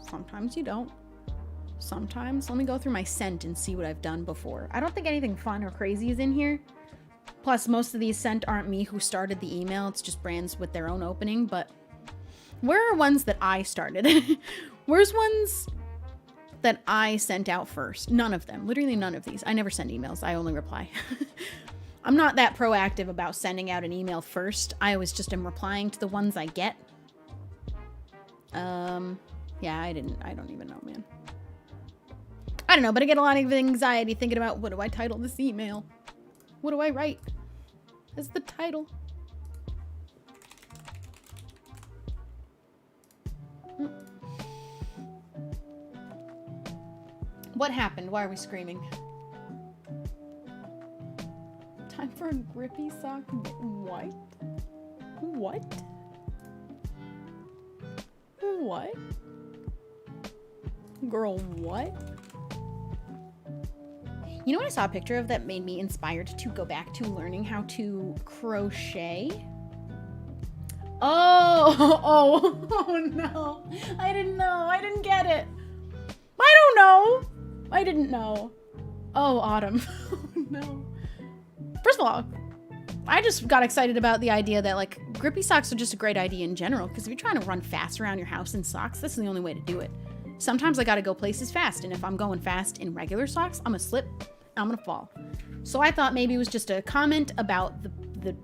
Sometimes you don't. Sometimes, let me go through my sent and see what I've done before. I don't think anything fun or crazy is in here. Plus, most of these sent aren't me who started the email. It's just brands with their own opening, but where are ones that I started? Where's ones that I sent out first? None of them. Literally none of these. I never send emails. I only reply. I'm not that proactive about sending out an email first. I always just am replying to the ones I get. Yeah, I don't even know, man. I don't know, but I get a lot of anxiety thinking about, what do I title this email? What do I write as the title? What happened? Why are we screaming? Time for a grippy sock. What? What? What? Girl, what? You know what I saw a picture of that made me inspired to go back to learning how to crochet? Oh no. I didn't know. I didn't get it. I don't know. I didn't know. Oh, Autumn. Oh no. First of all, I just got excited about the idea that like grippy socks are just a great idea in general, because if you're trying to run fast around your house in socks, this is the only way to do it. Sometimes I gotta go places fast, and if I'm going fast in regular socks, I'm gonna slip, I'm gonna fall. So I thought maybe it was just a comment about the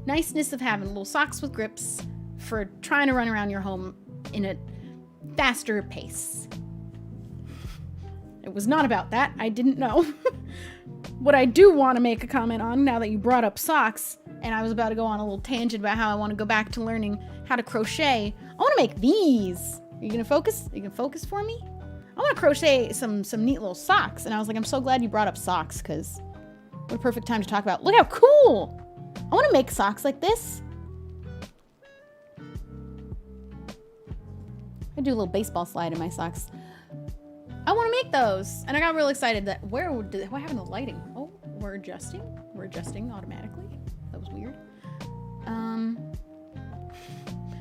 niceness of having little socks with grips for trying to run around your home in a faster pace. It was not about that. I didn't know. What I do want to make a comment on, now that you brought up socks, and I was about to go on a little tangent about how I want to go back to learning how to crochet. I want to make these. Are you going to focus? Are you going to focus for me? I want to crochet some neat little socks. And I was like, I'm so glad you brought up socks, because what a perfect time to talk about. Look how cool. I want to make socks like this. I do a little baseball slide in my socks. I want to make those. And I got real excited that, what happened to lighting? Oh, we're adjusting. We're adjusting automatically. That was weird.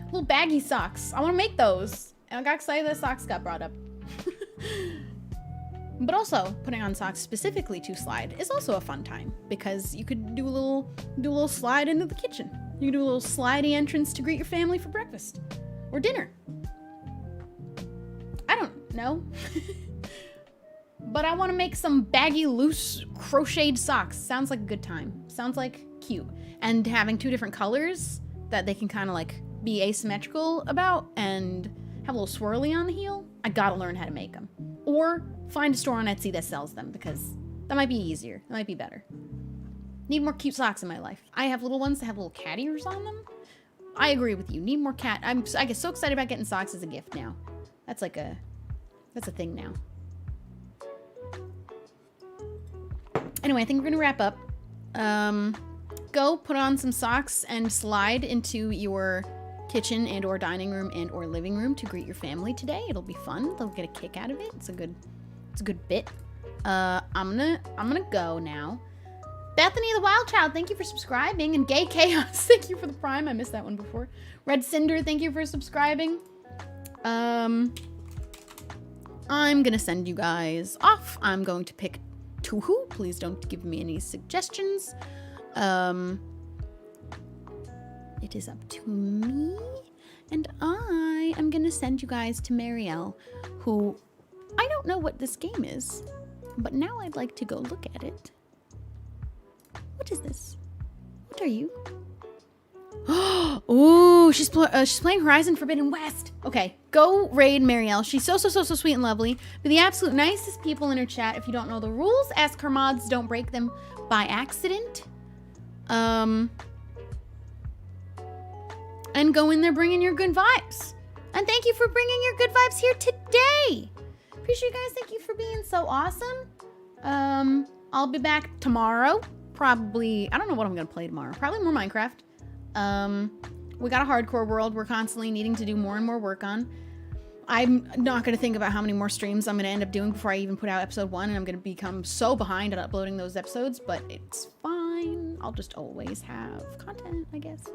Little baggy socks. I want to make those. And I got excited that socks got brought up. But also, putting on socks specifically to slide is also a fun time, because you could do a little slide into the kitchen. You could do a little slidey entrance to greet your family for breakfast or dinner. I don't know. But I want to make some baggy, loose, crocheted socks. Sounds like a good time. Sounds like cute. And having two different colors that they can kind of like be asymmetrical about and have a little swirly on the heel. I gotta learn how to make them. Or find a store on Etsy that sells them, because that might be easier. That might be better. Need more cute socks in my life. I have little ones that have little cat ears on them. I agree with you. Need more cat. I get so excited about getting socks as a gift now. That's a thing now. Anyway, I think we're gonna wrap up. Go put on some socks and slide into your kitchen and or dining room and or living room to greet your family today. It'll be fun. They'll get a kick out of it. It's a good bit. I'm gonna go now. Bethany the Wild Child, thank you for subscribing. And Gay Chaos, thank you for the Prime. I missed that one before. Red Cinder, thank you for subscribing. I'm gonna send you guys off. I'm going to pick Tuhu. Please don't give me any suggestions. It is up to me. And I am gonna send you guys to Marielle, who I don't know what this game is, but now I'd like to go look at it. What is this? What are you? Ooh, she's playing Horizon Forbidden West. Okay, go raid Marielle. She's so sweet and lovely. Be the absolute nicest people in her chat. If you don't know the rules, ask her mods. Don't break them by accident. And go in there bringing your good vibes. And thank you for bringing your good vibes here today. Appreciate you guys. Thank you for being so awesome. I'll be back tomorrow. Probably, I don't know what I'm gonna play tomorrow. Probably more Minecraft. We got a hardcore world we're constantly needing to do more and more work on. I'm not going to think about how many more streams I'm going to end up doing before I even put out episode 1, and I'm going to become so behind on uploading those episodes, but it's fine. I'll just always have content, I guess.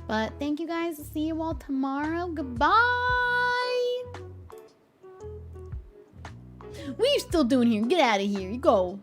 But thank you guys. See you all tomorrow. Goodbye. What are you still doing here? Get out of here. You go.